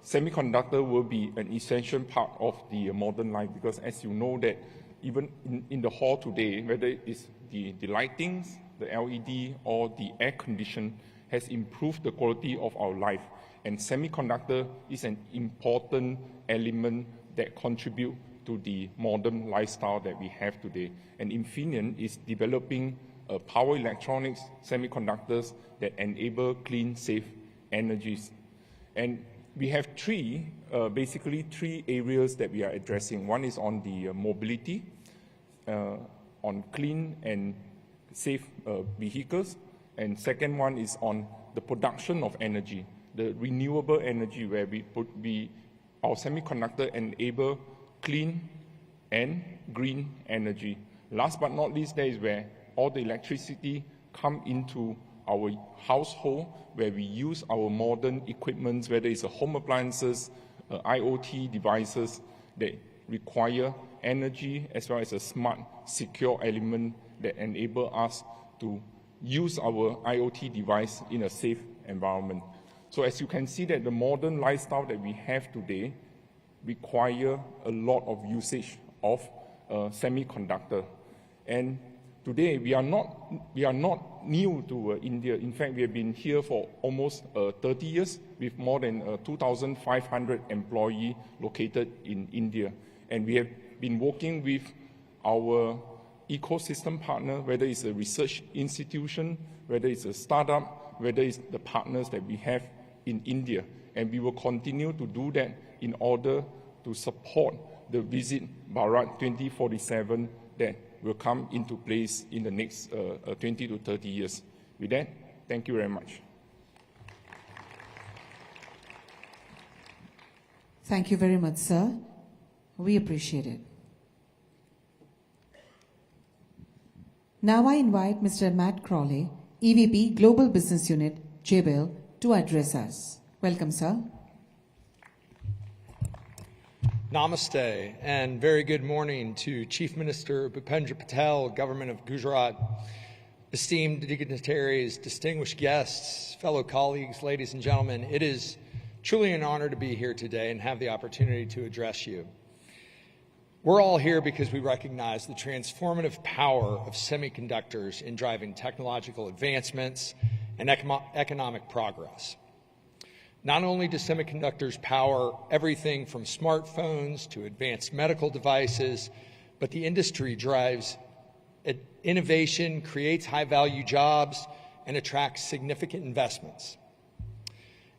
semiconductor will be an essential part of the modern life, because as you know that even in the hall today, whether it's the lightings, the LED or the air condition, has improved the quality of our life. And semiconductor is an important element that contribute to the modern lifestyle that we have today. And Infineon is developing power electronics semiconductors that enable clean, safe energies. And we have basically three areas that we are addressing. One is on the mobility, on clean and safe vehicles. And second one is on the production of energy, the renewable energy, where our semiconductor enable clean and green energy. Last but not least, there is where all the electricity come into our household, where we use our modern equipment, whether it's home appliances, IoT devices that require energy, as well as a smart, secure element that enable us to use our IoT device in a safe environment. So as you can see that the modern lifestyle that we have today require a lot of usage of semiconductor. And today we are not new to India. In fact, we have been here for almost 30 years with more than 2,500 employees located in India. And we have been working with our ecosystem partner, whether it's a research institution, whether it's a startup, whether it's the partners that we have in India. And we will continue to do that in order to support the Visit Bharat 2047 that will come into place in the next 20 to 30 years. With that, thank you very much. Thank you very much, sir. We appreciate it. Now I invite Mr. Matt Crawley, EVP Global Business Unit, Jabil, to address us. Welcome, sir. Namaste, and very good morning to Chief Minister Bhupendra Patel, Government of Gujarat, esteemed dignitaries, distinguished guests, fellow colleagues, ladies and gentlemen. It is truly an honor to be here today and have the opportunity to address you. We're all here because we recognize the transformative power of semiconductors in driving technological advancements and economic progress. Not only do semiconductors power everything from smartphones to advanced medical devices, but the industry drives innovation, creates high-value jobs, and attracts significant investments.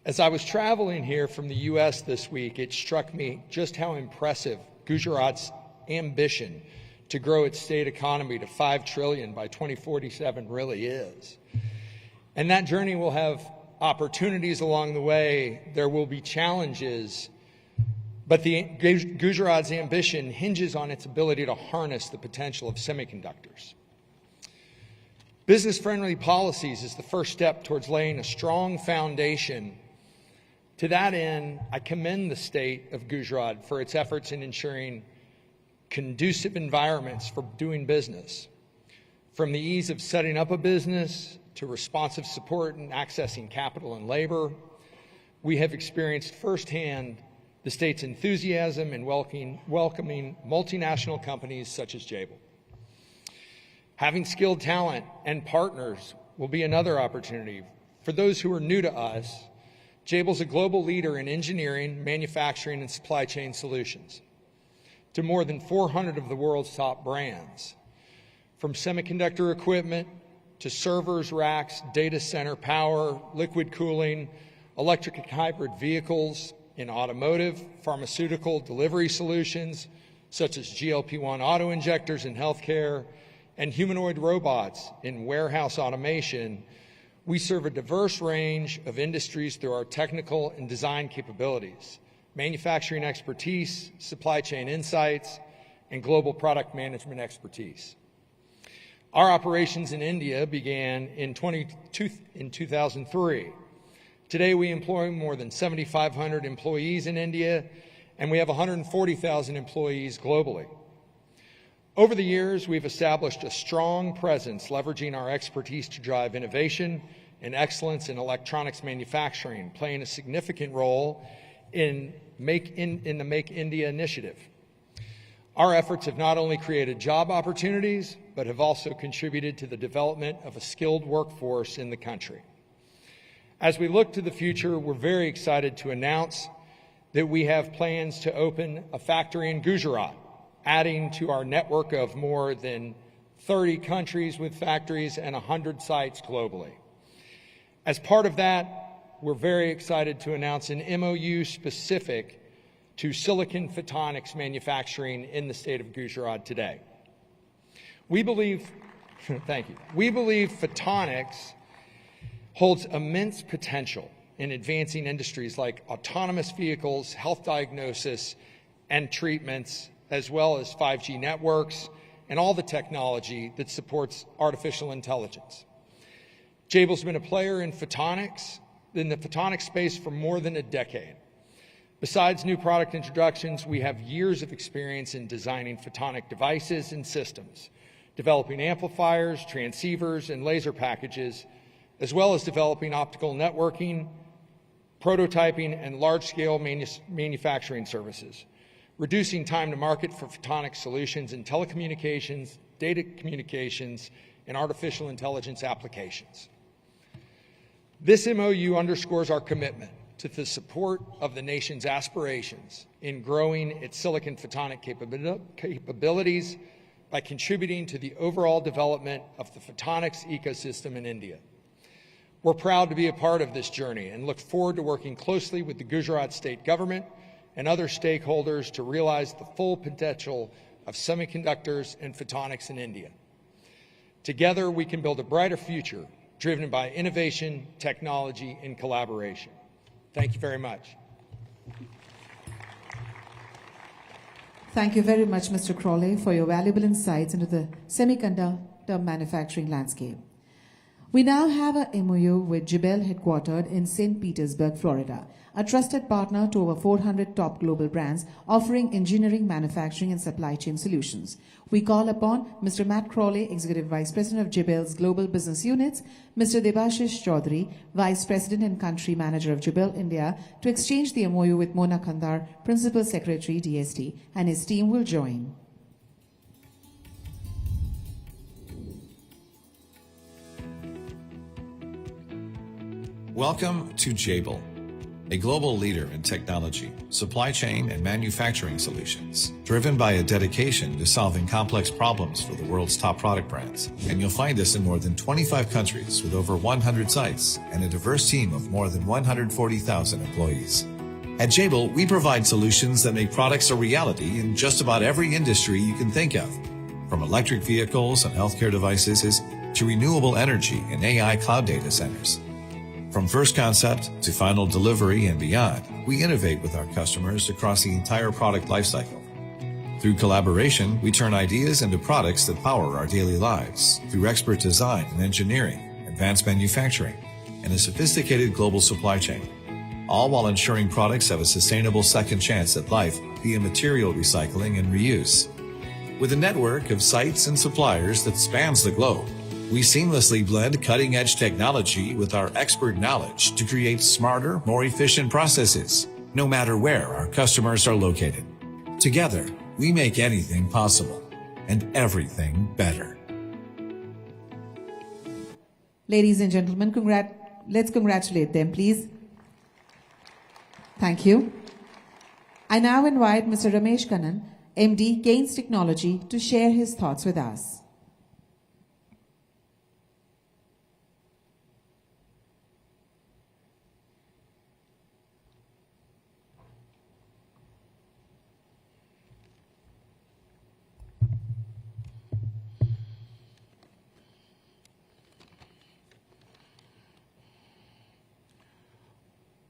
As I was traveling here from the U.S. this week, it struck me just how impressive Gujarat's ambition to grow its state economy to $5 trillion by 2047 really is. And that journey will have opportunities along the way. There will be challenges, but Gujarat's ambition hinges on its ability to harness the potential of semiconductors. Business-friendly policies is the first step towards laying a strong foundation. To that end, I commend the state of Gujarat for its efforts in ensuring conducive environments for doing business. From the ease of setting up a business to responsive support in accessing capital and labor, we have experienced firsthand the state's enthusiasm in welcoming multinational companies such as Jabil. Having skilled talent and partners will be another opportunity. For those who are new to us, Jabil's a global leader in engineering, manufacturing, and supply chain solutions to more than 400 of the world's top brands. From semiconductor equipment to servers, racks, data center power, liquid cooling, electric and hybrid vehicles in automotive, pharmaceutical delivery solutions, such as GLP-1 auto-injectors in healthcare, and humanoid robots in warehouse automation, we serve a diverse range of industries through our technical and design capabilities, manufacturing expertise, supply chain insights, and global product management expertise. Our operations in India began in 2003. Today, we employ more than 7,500 employees in India, and we have 140,000 employees globally. Over the years, we've established a strong presence, leveraging our expertise to drive innovation and excellence in electronics manufacturing, playing a significant role in the Make India initiative. Our efforts have not only created job opportunities, but have also contributed to the development of a skilled workforce in the country. As we look to the future, we're very excited to announce that we have plans to open a factory in Gujarat, adding to our network of more than 30 countries with factories and 100 sites globally. As part of that, we're very excited to announce an MOU specific to silicon photonics manufacturing in the state of Gujarat today. We believe, thank you, we believe photonics holds immense potential in advancing industries like autonomous vehicles, health diagnosis and treatments, as well as 5G networks and all the technology that supports artificial intelligence. Jabil's been a player in the photonics space for more than a decade. Besides new product introductions, we have years of experience in designing photonic devices and systems developing amplifiers, transceivers, and laser packages, as well as developing optical networking, prototyping, and large-scale manufacturing services, reducing time to market for photonic solutions in telecommunications, data communications, and artificial intelligence applications. This MOU underscores our commitment to the support of the nation's aspirations in growing its silicon photonic capabilities by contributing to the overall development of the photonics ecosystem in India. We're proud to be a part of this journey and look forward to working closely with the Gujarat state government and other stakeholders to realize the full potential of semiconductors and photonics in India. Together, we can build a brighter future driven by innovation, technology, and collaboration. Thank you very much. Thank you very much, Mr. Crawley, for your valuable insights into the semiconductor manufacturing landscape. We now have a MOU with Jabil, headquartered in St. Petersburg, Florida, a trusted partner to over 400 top global brands offering engineering, manufacturing, and supply chain solutions. We call upon Mr. Matt Crawley, Executive Vice President of Jabil's Global Business Units, Mr. Debashish Chaudhary, Vice President and Country Manager of Jabil, India, to exchange the MOU with Mona Kandar, Principal Secretary, DST, and his team will join. Welcome to Jabil, a global leader in technology, supply chain, and manufacturing solutions, driven by a dedication to solving complex problems for the world's top product brands. And you'll find us in more than 25 countries with over 100 sites and a diverse team of more than 140,000 employees. At Jabil, we provide solutions that make products a reality in just about every industry you can think of, from electric vehicles and healthcare devices to renewable energy and AI cloud data centers. From first concept to final delivery and beyond, we innovate with our customers across the entire product lifecycle. Through collaboration, we turn ideas into products that power our daily lives through expert design and engineering, advanced manufacturing, and a sophisticated global supply chain, all while ensuring products have a sustainable second chance at life via material recycling and reuse. With a network of sites and suppliers that spans the globe, we seamlessly blend cutting-edge technology with our expert knowledge to create smarter, more efficient processes, no matter where our customers are located. Together, we make anything possible and everything better. Ladies and gentlemen, let's congratulate them, please. Thank you. I now invite Mr. Ramesh Kannan, MD, Kaynes Technology, to share his thoughts with us.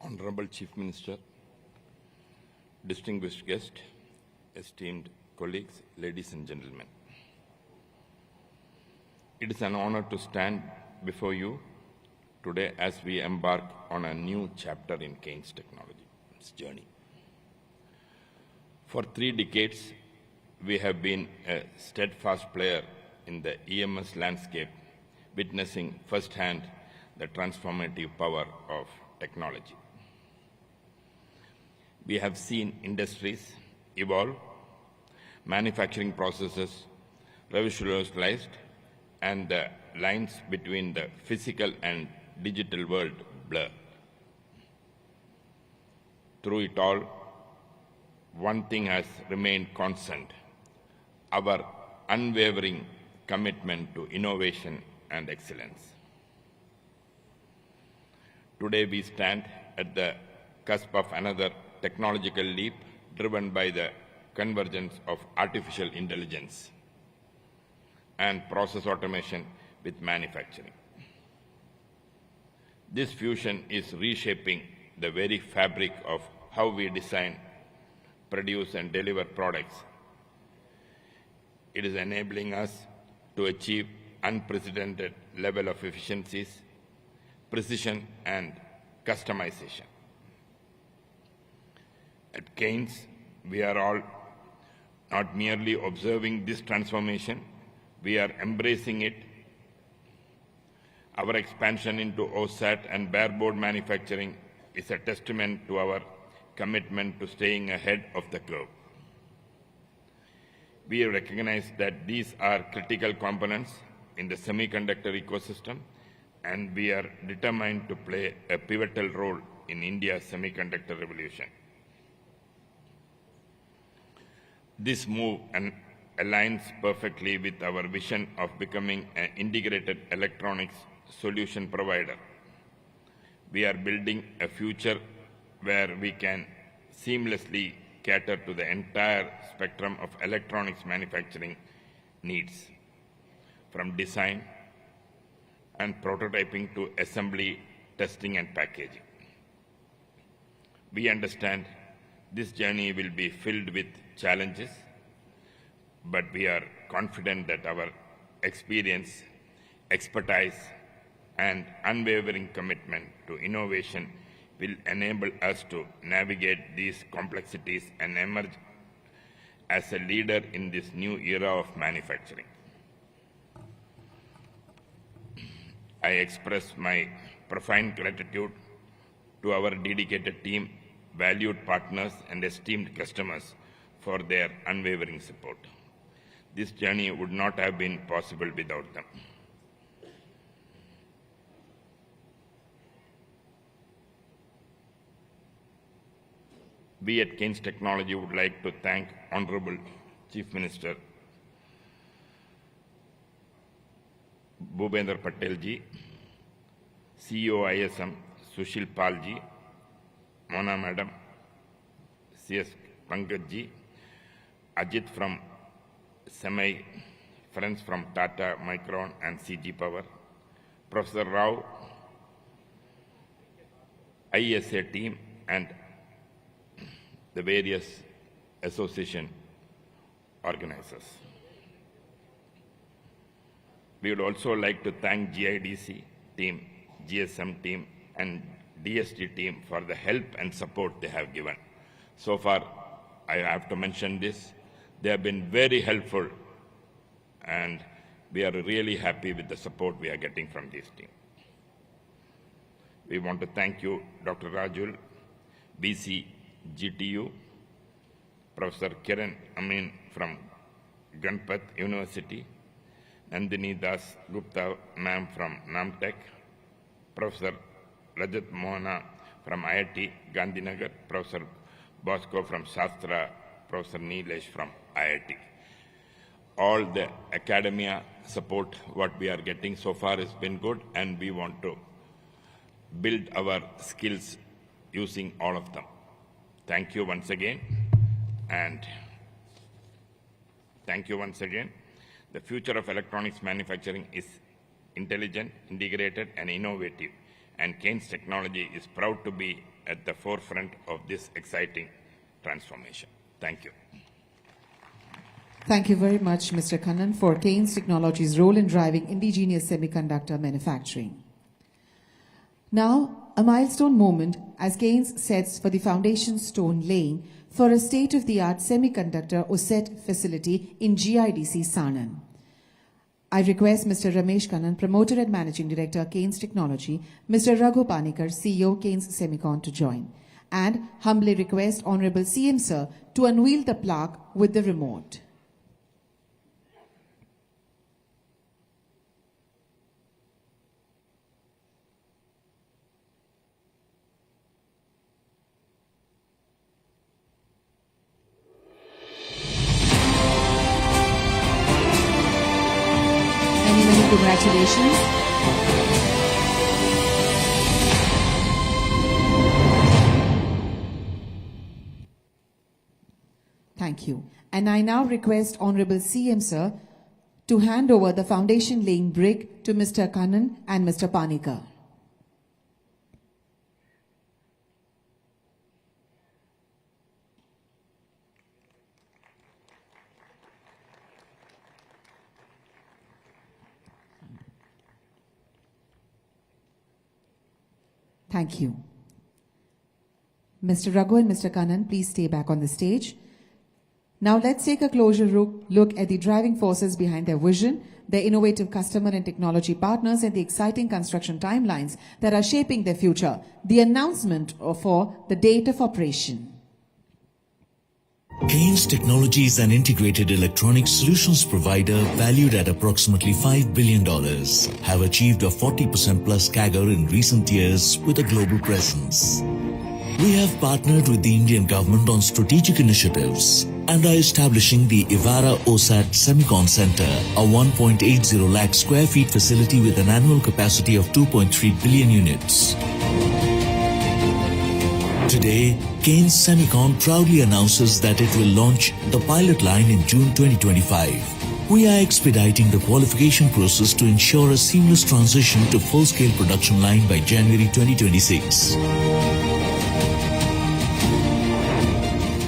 Honorable Chief Minister, distinguished guest, esteemed colleagues, ladies and gentlemen. It is an honor to stand before you today as we embark on a new chapter in Kaynes Technology's journey. For 3 decades, we have been a steadfast player in the EMS landscape, witnessing firsthand the transformative power of technology. We have seen industries evolve, manufacturing processes revolutionized, and the lines between the physical and digital world blur. Through it all, one thing has remained constant: our unwavering commitment to innovation and excellence. Today we stand at the cusp of another technological leap driven by the convergence of artificial intelligence and process automation with manufacturing. This fusion is reshaping the very fabric of how we design, produce, and deliver products. It is enabling us to achieve unprecedented level of efficiencies, precision, and customization. At Kaynes, we are all not merely observing this transformation, We are embracing it. Our expansion into OSAT and bareboard manufacturing is a testament to our commitment to staying ahead of the curve. We recognize that these are critical components in the semiconductor ecosystem, and we are determined to play a pivotal role in India's semiconductor revolution. This move aligns perfectly with our vision of becoming an integrated electronics solution provider. We are building a future where we can seamlessly cater to the entire spectrum of electronics manufacturing needs, from design and prototyping to assembly, testing, and packaging. We understand this journey will be filled with challenges, but we are confident that our experience, expertise, and unwavering commitment to innovation will enable us to navigate these complexities and emerge as a leader in this new era of manufacturing. I express my profound gratitude to our dedicated team, valued partners, and esteemed customers for their unwavering support. This journey would not have been possible without them. We at Kaynes Technology would like to thank Honorable Chief Minister Bhupender Patel ji, CEO ISM Sushil Pal ji, Mona Madam, CS Pankaj ji, Ajit from Semi, friends from Tata, Micron, and CG Power, Professor Rao, ISA team, and the various association organizers. We would also like to thank GIDC team, GSM team, and DST team for the help and support they have given. So far, I have to mention this, they have been very helpful, and we are really happy with the support we are getting from this team. We want to thank you, Dr. Rajul, BC GTU, Professor Kiran Amin from Ganpat University, Nandini Das Gupta ma'am from Namtech, Professor Rajat Mohana from IIT Gandhinagar, Professor Bosco from Shastra, Professor Neelesh from IIT. All the academia support what we are getting so far has been good, and we want to build our skills using all of them. Thank you once again, and thank you once again. The future of electronics manufacturing is intelligent, integrated, and innovative, and Kaynes Technology is proud to be at the forefront of this exciting transformation. Thank you. Thank you very much, Mr. Kannan, for Kaynes Technology's role in driving indigenous semiconductor manufacturing. Now, a milestone moment as Kaynes sets for the foundation stone laying for a state-of-the-art semiconductor OSAT facility in GIDC Sanand. I request Mr. Ramesh Kannan, Promoter and Managing Director, Kaynes Technology, Mr. Raghu Panikar, CEO, Kaynes Semicon, to join, and humbly request Honorable CM Sir to unveil the plaque with the remote. Congratulations. Thank you. And I now request Honorable CM Sir to hand over the foundation laying brick to Mr. Kannan and Mr. Panikar. Thank you. Mr. Raghu and Mr. Kannan, please stay back on the stage. Now let's take a closer look at the driving forces behind their vision, their innovative customer and technology partners, and the exciting construction timelines that are shaping their future. The announcement for the date of operation. Kaynes Technology is an integrated electronic solutions provider valued at approximately $5 billion, have achieved a 40% plus CAGR in recent years with a global presence. We have partnered with the Indian government on strategic initiatives and are establishing the Ivara OSAT Semicon Center, a 1.80 lakh square feet facility with an annual capacity of 2.3 billion units. Today, Kaynes Semicon proudly announces that it will launch the pilot line in June 2025. We are expediting the qualification process to ensure a seamless transition to full-scale production line by January 2026.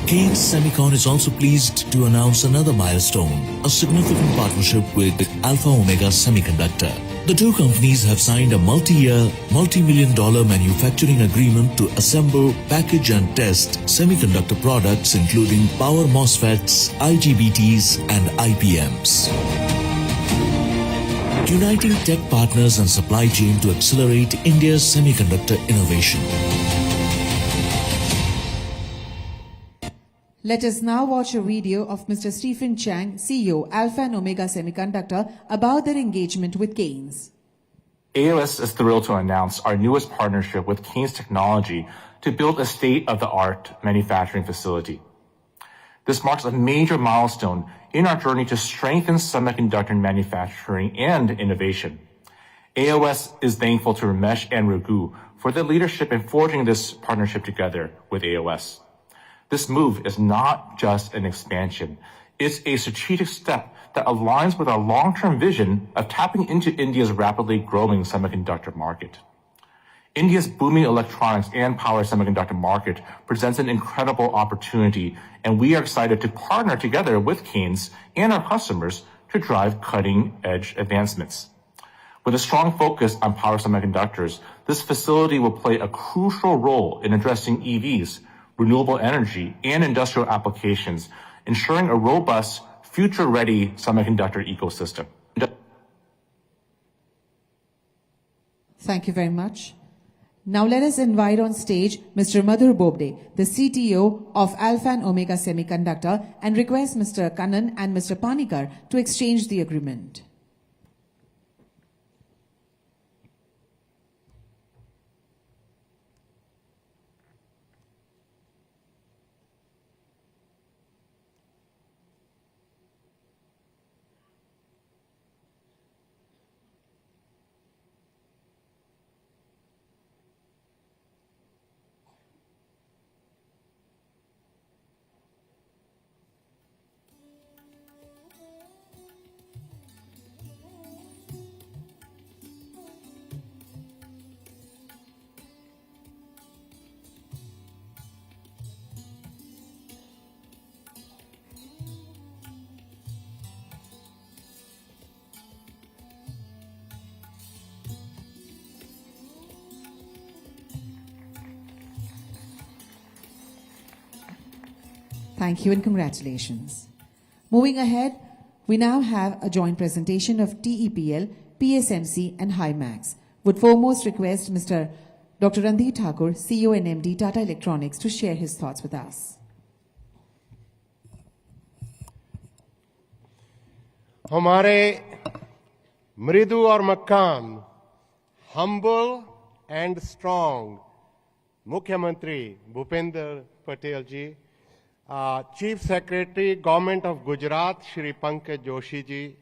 Kaynes Semicon is also pleased to announce another milestone, a significant partnership with Alpha Omega Semiconductor. The two companies have signed a multi-year, multi-million-dollar manufacturing agreement to assemble, package and test semiconductor products including power MOSFETs, IGBTs and IPMs. Uniting tech partners and supply chain to accelerate India's semiconductor innovation. Let us now watch a video of Mr. Stephen Chang, CEO, Alpha and Omega Semiconductor, about their engagement with Kaynes. AOS is thrilled to announce our newest partnership with Kaynes Technology to build a state-of-the-art manufacturing facility. This marks a major milestone in our journey to strengthen semiconductor manufacturing and innovation. AOS is thankful to Ramesh and Raghu for their leadership in forging this partnership together with AOS. This move is not just an expansion. It's a strategic step that aligns with our long-term vision of tapping into India's rapidly growing semiconductor market. India's booming electronics and power semiconductor market presents an incredible opportunity, and we are excited to partner together with Kaynes and our customers to drive cutting-edge advancements. With a strong focus on power semiconductors, this facility will play a crucial role in addressing EVs, renewable energy, and industrial applications, ensuring a robust, future-ready semiconductor ecosystem. Thank you very much. Now let us invite on stage Mr. Madhur Bobde, the CTO of Alpha and Omega Semiconductor, and request Mr. Kannan and Mr. Panikar to exchange the agreement. Thank you and congratulations. Moving ahead, we now have a joint presentation of TEPL, PSMC and HiMax. Would foremost request Mr. Dr. Randhir Thakur, CEO and MD, Tata Electronics, to share his thoughts with us. हमारे मृदु और मक्काम, humble and strong मुख्यमंत्री भूपेंद्र पटेल जी, Chief Secretary, Government of Gujarat, Shri Pankaj Joshi ji,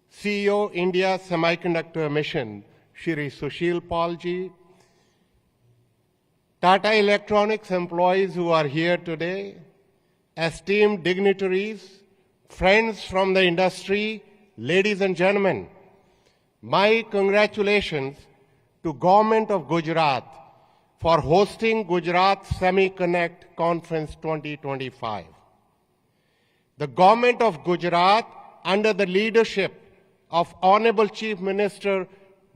CEO, India Semiconductor Mission, Shri Sushil Pal ji, Tata Electronics employees who are here today, esteemed dignitaries, friends from the industry, ladies and gentlemen, my congratulations to Government of Gujarat for hosting Gujarat SemiConnect Conference 2025. The Government of Gujarat, under the leadership of Honorable Chief Minister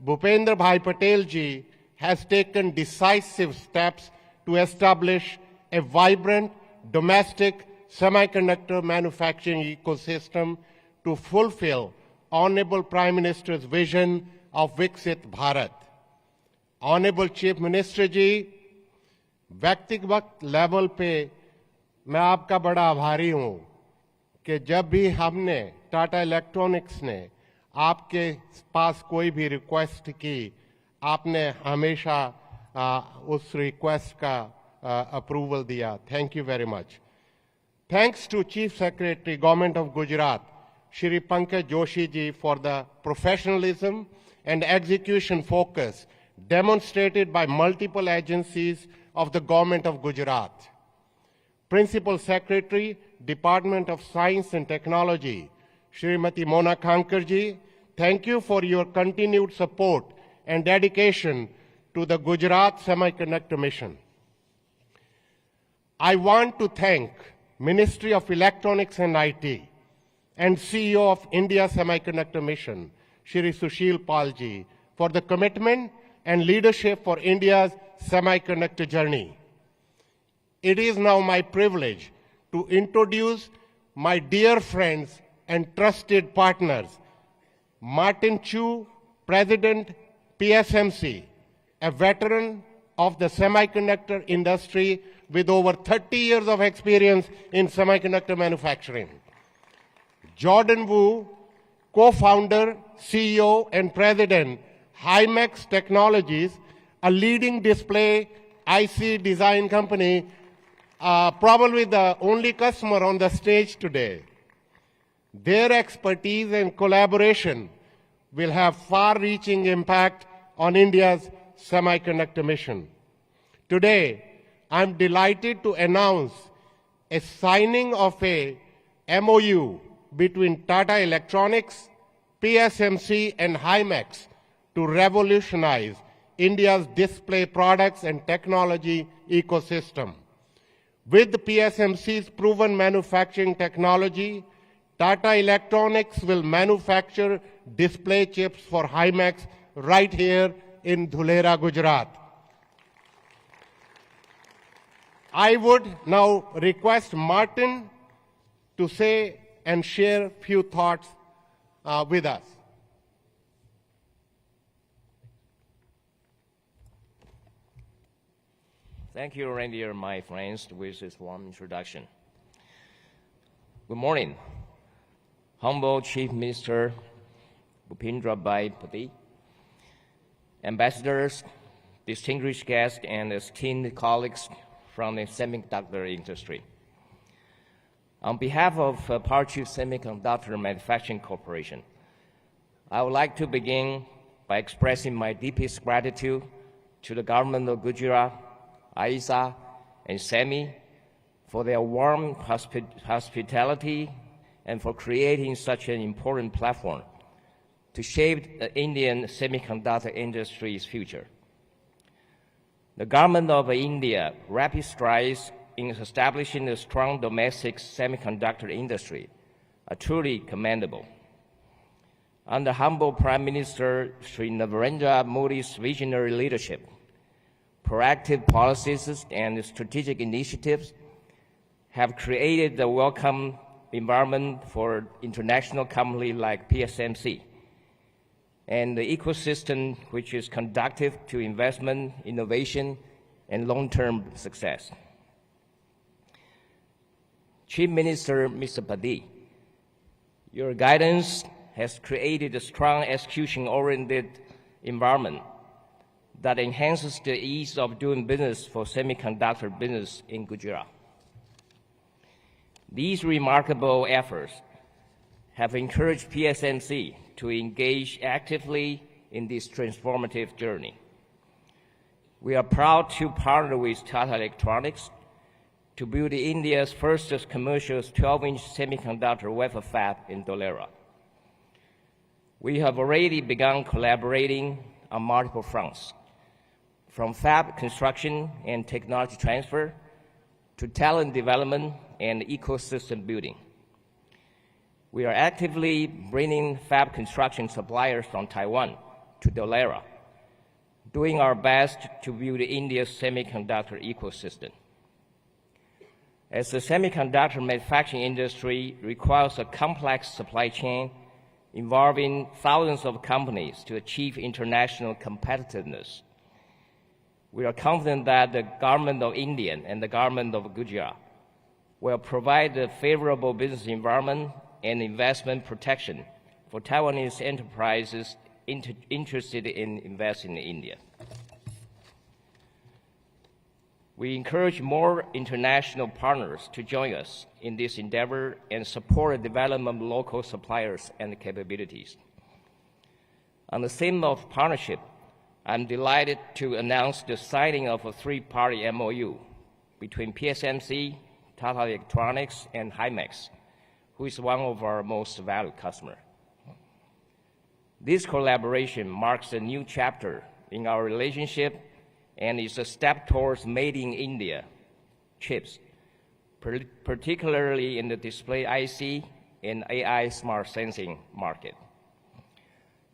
Bhupendra Bhai Patel ji, has taken decisive steps to establish a vibrant domestic semiconductor manufacturing ecosystem to fulfill Honorable Prime Minister's vision of Viksit Bharat. Honorable Chief Minister जी, व्यक्तिगत level पे मैं आपका बड़ा आभारी हूं कि जब भी हमने टाटा इलेक्ट्रॉनिक्स ने आपके पास कोई भी रिक्वेस्ट की, आपने हमेशा उस रिक्वेस्ट का अप्रूवल दिया. Thank you very much. Thanks to Chief Secretary, Government of Gujarat, Shri Pankaj Joshi ji, for the professionalism and execution focus demonstrated by multiple agencies of the Government of Gujarat. Principal Secretary, Department of Science and Technology, Srimati Mona Khankar ji, thank you for your continued support and dedication to the Gujarat SemiConnect mission. I want to thank Ministry of Electronics and IT and CEO of India Semiconductor Mission, Shri Sushil Palji, for the commitment and leadership for India's semiconductor journey. It is now my privilege to introduce my dear friends and trusted partners, Martin Chu, President, PSMC, a veteran of the semiconductor industry with over 30 years of experience in semiconductor manufacturing. Jordan Wu, co-founder, CEO, and president, Himax Technologies, a leading display IC design company, probably the only customer on the stage today. Their expertise and collaboration will have far-reaching impact on India's semiconductor mission. Today, I'm delighted to announce a signing of a MOU between Tata Electronics, PSMC, and Himax to revolutionize India's display products and technology ecosystem. With PSMC's proven manufacturing technology, Tata Electronics will manufacture display chips for Himax right here in Dhulera, Gujarat. I would now request Martin to say and share a few thoughts with us. Thank you, Randy, my friends, with this warm introduction. Good morning. Humble Chief Minister Bhupendra Bhai Patel, ambassadors, distinguished guests, and esteemed colleagues from the semiconductor industry. On behalf of Parchu Semiconductor Manufacturing Corporation, I would like to begin by expressing my deepest gratitude to the government of Gujarat, AISA, and SEMI for their warm hospitality and for creating such an important platform to shape the Indian semiconductor industry's future. The government of India rapid strides in establishing a strong domestic semiconductor industry are truly commendable. Under humble Prime Minister Sri Narendra Modi's visionary leadership, proactive policies and strategic initiatives have created a welcome environment for international companies like PSMC and the ecosystem which is conducive to investment, innovation, and long-term success. Chief Minister Mr. Patel, your guidance has created a strong execution-oriented environment that enhances the ease of doing business for semiconductor business in Gujarat. These remarkable efforts have encouraged PSMC to engage actively in this transformative journey. We are proud to partner with Tata Electronics to build India's first commercial 12-inch semiconductor wafer fab in Dholera. We have already begun collaborating on multiple fronts, from fab construction and technology transfer to talent development and ecosystem building. We are actively bringing fab construction suppliers from Taiwan to Dholera, doing our best to build India's semiconductor ecosystem. As the semiconductor manufacturing industry requires a complex supply chain involving thousands of companies to achieve international competitiveness, we are confident that the government of India and the government of Gujarat will provide a favorable business environment and investment protection for Taiwanese enterprises interested in investing in India. We encourage more international partners to join us in this endeavor and support the development of local suppliers and capabilities. On the theme of partnership, I'm delighted to announce the signing of a three-party MOU between PSMC, Tata Electronics, and Himax, who is one of our most valued customers. This collaboration marks a new chapter in our relationship and is a step towards Made in India chips, particularly in the display IC and AI smart sensing market.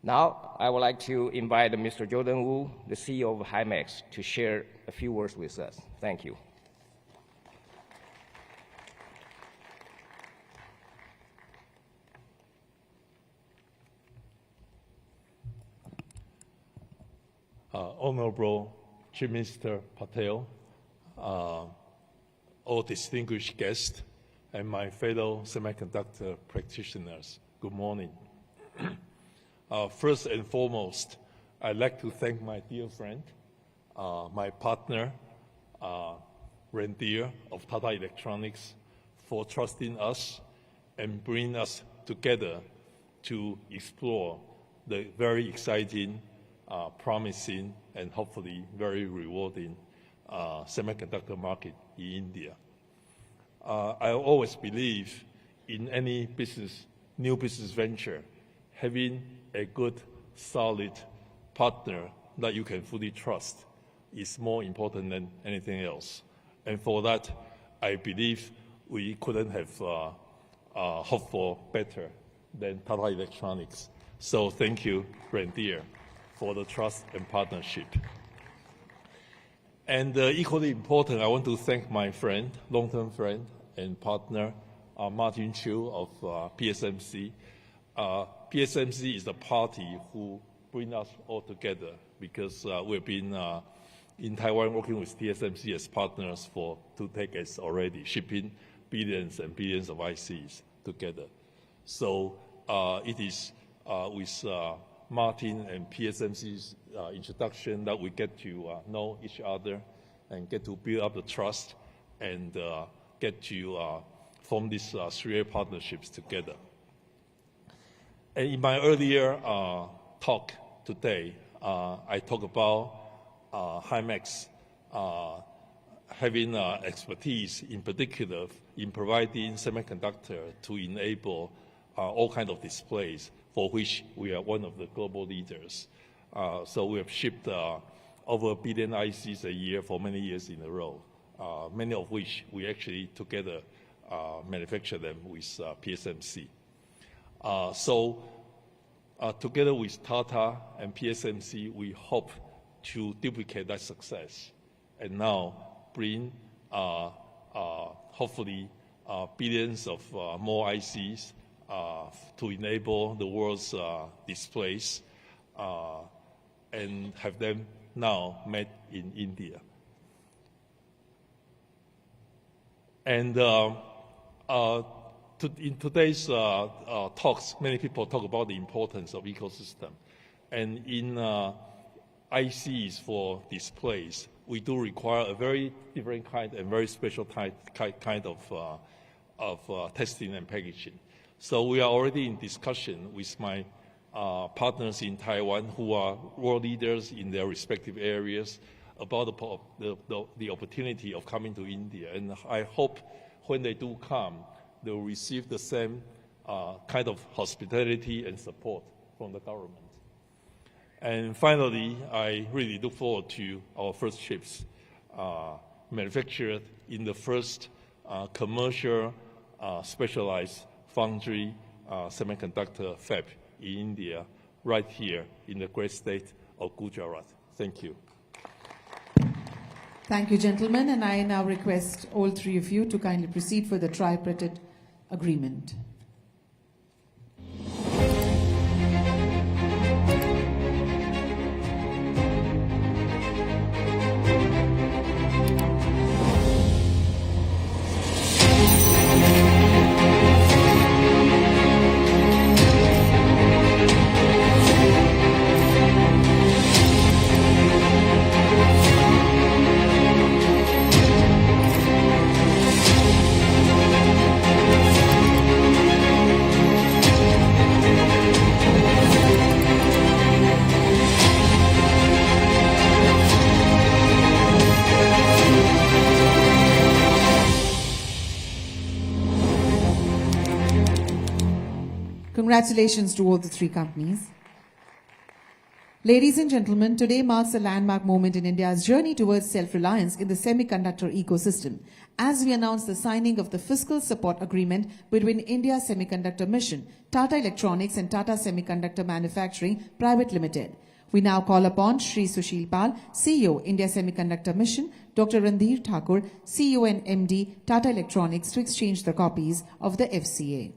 Now, I would like to invite Mr. Jordan Wu, the CEO of Himax, to share a few words with us. Thank you. Honorable Chief Minister Patel, all distinguished guests, and my fellow semiconductor practitioners, good morning. First and foremost, I'd like to thank my dear friend, my partner, Randir of Tata Electronics, for trusting us and bringing us together to explore the very exciting, promising, and hopefully very rewarding semiconductor market in India. I always believe in any business, new business venture, having a good, solid partner that you can fully trust is more important than anything else. And for that, I believe we couldn't have hoped for better than Tata Electronics. So thank you, Randir, for the trust and partnership. And equally important, I want to thank my friend, long-term friend and partner, Martin Chiu of PSMC. PSMC is the party who bring us all together because we've been in Taiwan working with TSMC as partners for 2 decades already, shipping billions and billions of ICs together. So it is with Martin and PSMC's introduction that we get to know each other and get to build up the trust and get to form these 3-year partnerships together. And in my earlier talk today, I talked about Himax having expertise, in particular, in providing semiconductor to enable all kinds of displays, for which we are one of the global leaders. So we have shipped over 1 billion ICs a year for many years in a row, many of which we actually together manufacture them with PSMC. Together with Tata and PSMC, we hope to duplicate that success and now bring, hopefully, billions of more ICs to enable the world's displays and have them now made in India. And in today's talks, many people talk about the importance of ecosystem. And in ICs for displays, we do require a very different kind and very special kind of testing and packaging. So we are already in discussion with my partners in Taiwan who are world leaders in their respective areas about the opportunity of coming to India. And I hope when they do come, they will receive the same kind of hospitality and support from the government. And finally, I really look forward to our first chips manufactured in the first commercial specialized foundry semiconductor fab in India, right here in the great state of Gujarat. Thank you. Thank you, gentlemen, and I now request all three of you to kindly proceed for the tripartite agreement. Congratulations to all the three companies. Ladies and gentlemen, today marks a landmark moment in India's journey towards self-reliance in the semiconductor ecosystem, as we announce the signing of the fiscal support agreement between India's Semiconductor Mission, Tata Electronics and Tata Semiconductor Manufacturing Private Limited. We now call upon Shri Sushil Pal, CEO, India Semiconductor Mission, Dr. Randhir Thakur, CEO and MD, Tata Electronics, to exchange the copies of the FCA.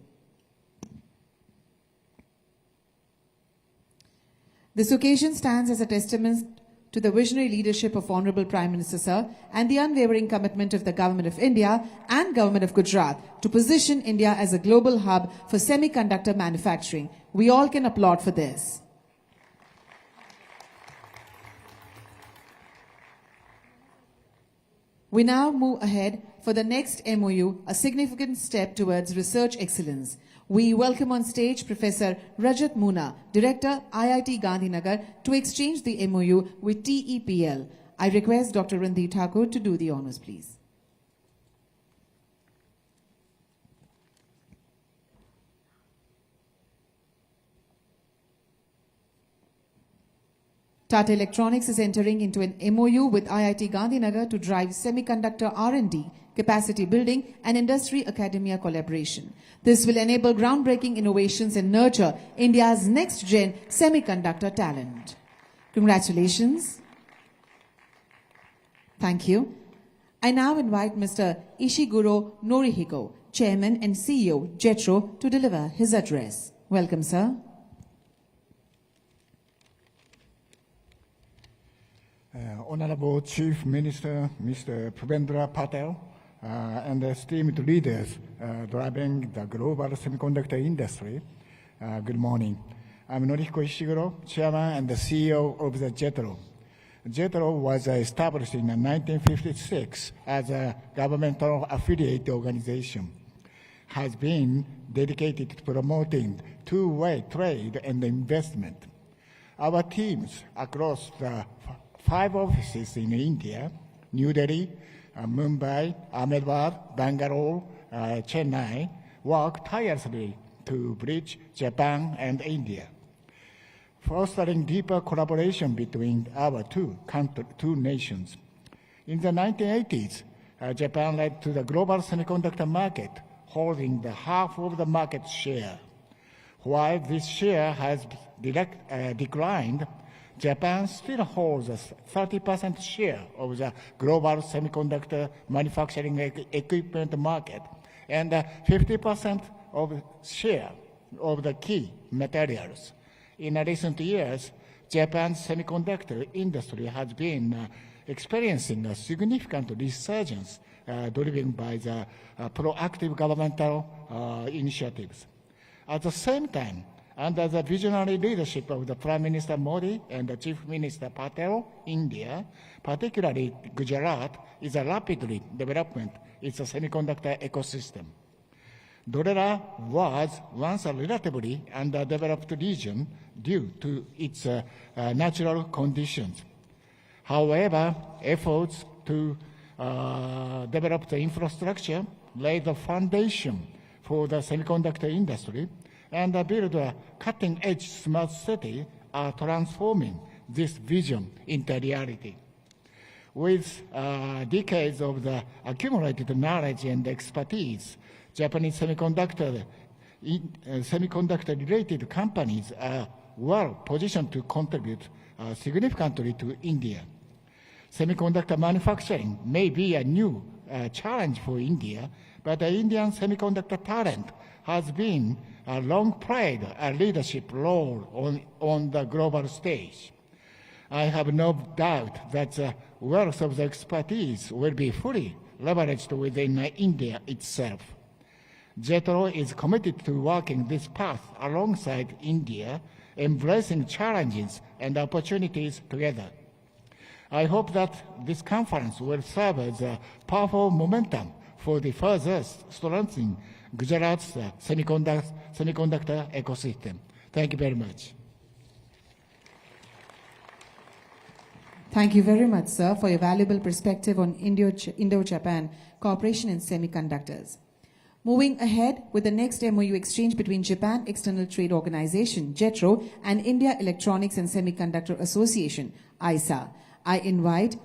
This occasion stands as a testament to the visionary leadership of Honorable Prime Minister Sir and the unwavering commitment of the Government of India and Government of Gujarat to position India as a global hub for semiconductor manufacturing. We all can applaud for this. We now move ahead for the next MOU, a significant step towards research excellence. We welcome on stage Professor Rajat Muna, Director, IIT Gandhinagar, to exchange the MOU with TEPL. I request Dr. Randhir Thakur to do the honors, please. Tata Electronics is entering into an MOU with IIT Gandhinagar to drive semiconductor R&D, capacity building and industry-academia collaboration. This will enable groundbreaking innovations and nurture India's next-gen semiconductor talent. Congratulations. Thank you. I now invite Mr. Ishiguro Norihiko, Chairman and CEO, JETRO, to deliver his address. Welcome, sir. Honorable Chief Minister, Mr. Prabendra Patel, and esteemed leaders driving the global semiconductor industry, good morning. I'm Norihiko Ishiguro, Chairman and the CEO of the JETRO. JETRO was established in 1956 as a governmental affiliate organization, has been dedicated to promoting two-way trade and investment. Our teams across the 5 offices in India, New Delhi, Mumbai, Ahmedabad, Bangalore, Chennai, work tirelessly to bridge Japan and India, fostering deeper collaboration between our two nations. In the 1980s, Japan led to the global semiconductor market, holding the half of the market share. While this share has declined, Japan still holds a 30% share of the global semiconductor manufacturing equipment market and 50% of share of the key materials. In recent years, Japan's semiconductor industry has been experiencing a significant resurgence driven by the proactive governmental initiatives. At the same time, under the visionary leadership of the Prime Minister Modi and the Chief Minister Patel, India, particularly Gujarat, is rapidly developing its semiconductor ecosystem. Dorera was once a relatively underdeveloped region due to its natural conditions. However, efforts to develop the infrastructure laid the foundation for the semiconductor industry and build a cutting-edge smart city are transforming this vision into reality. With decades of the accumulated knowledge and expertise, Japanese semiconductor-related companies are well positioned to contribute significantly to India. Semiconductor manufacturing may be a new challenge for India, but the Indian semiconductor talent has been long played a leadership role on the global stage. I have no doubt that the wealth of the expertise will be fully leveraged within India itself. JETRO is committed to working this path alongside India, embracing challenges and opportunities together. I hope that this conference will serve as a powerful momentum for the further strengthening Gujarat's semiconductor ecosystem. Thank you very much. Thank you very much, sir, for your valuable perspective on Indo-Japan cooperation in semiconductors. Moving ahead with the next MOU exchange between Japan External Trade Organization, JETRO, and India Electronics and Semiconductor Association, ISA. I invite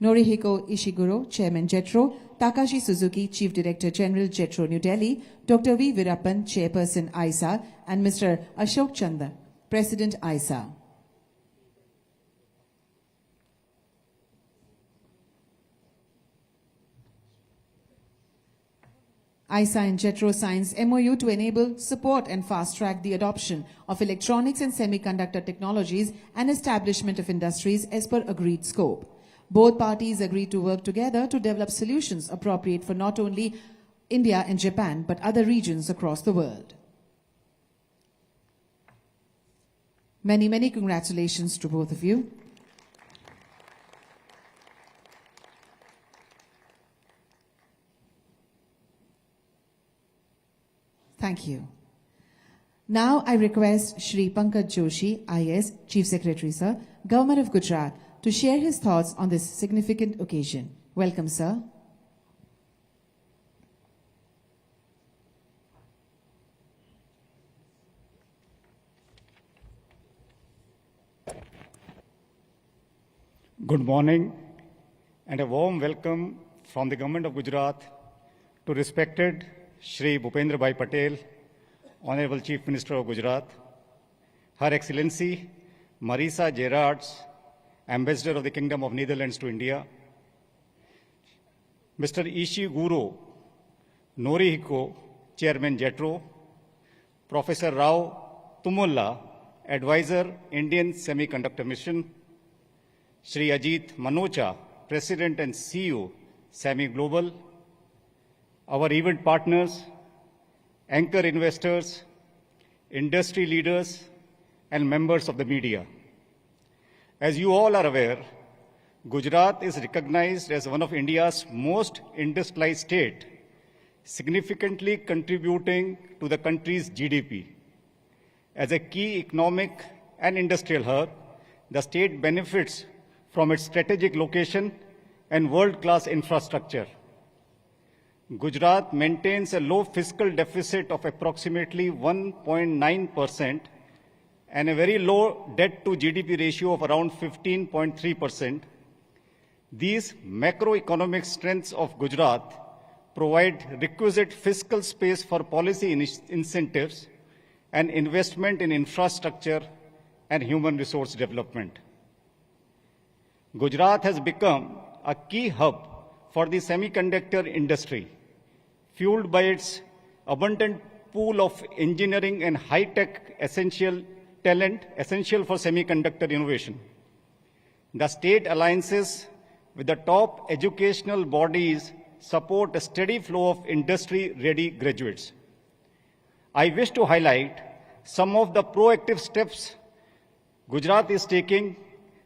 Norihiko Ishiguro, Chairman JETRO, Takashi Suzuki, Chief Director General JETRO New Delhi, Dr. V. Virappan, Chairperson ISA, and Mr. Ashok Chanda, President ISA. ISA and JETRO signs MOU to enable, support and fast-track the adoption of electronics and semiconductor technologies and establishment of industries as per agreed scope. Both parties agreed to work together to develop solutions appropriate for not only India and Japan, but other regions across the world. Many, many congratulations to both of you. Thank you. Now I request Shri Pankaj Joshi, IS, Chief Secretary, Sir, Government of Gujarat, to share his thoughts on this significant occasion. Welcome, sir. Good morning and a warm welcome from the Government of Gujarat to respected Shri Bhupendra Bhai Patel, Honorable Chief Minister of Gujarat, Her Excellency Marisa Gerards, Ambassador of the Kingdom of Netherlands to India, Mr. Ishiguro Norihiko, Chairman JETRO, Professor Rao Tumulla, Advisor, Indian Semiconductor Mission, Shri Ajit Manocha, President and CEO, SEMI Global, our event partners, anchor investors, industry leaders, and members of the media. As you all are aware, Gujarat is recognized as one of India's most industrialized states, significantly contributing to the country's GDP. As a key economic and industrial hub, the state benefits from its strategic location and world-class infrastructure. Gujarat maintains a low fiscal deficit of approximately 1.9% and a very low debt to GDP ratio of around 15.3%. These macroeconomic strengths of Gujarat provide requisite fiscal space for policy incentives and investment in infrastructure and human resource development. Gujarat has become a key hub for the semiconductor industry, fueled by its abundant pool of engineering and high-tech essential talent essential for semiconductor innovation. The state alliances with the top educational bodies support a steady flow of industry-ready graduates. I wish to highlight some of the proactive steps Gujarat is taking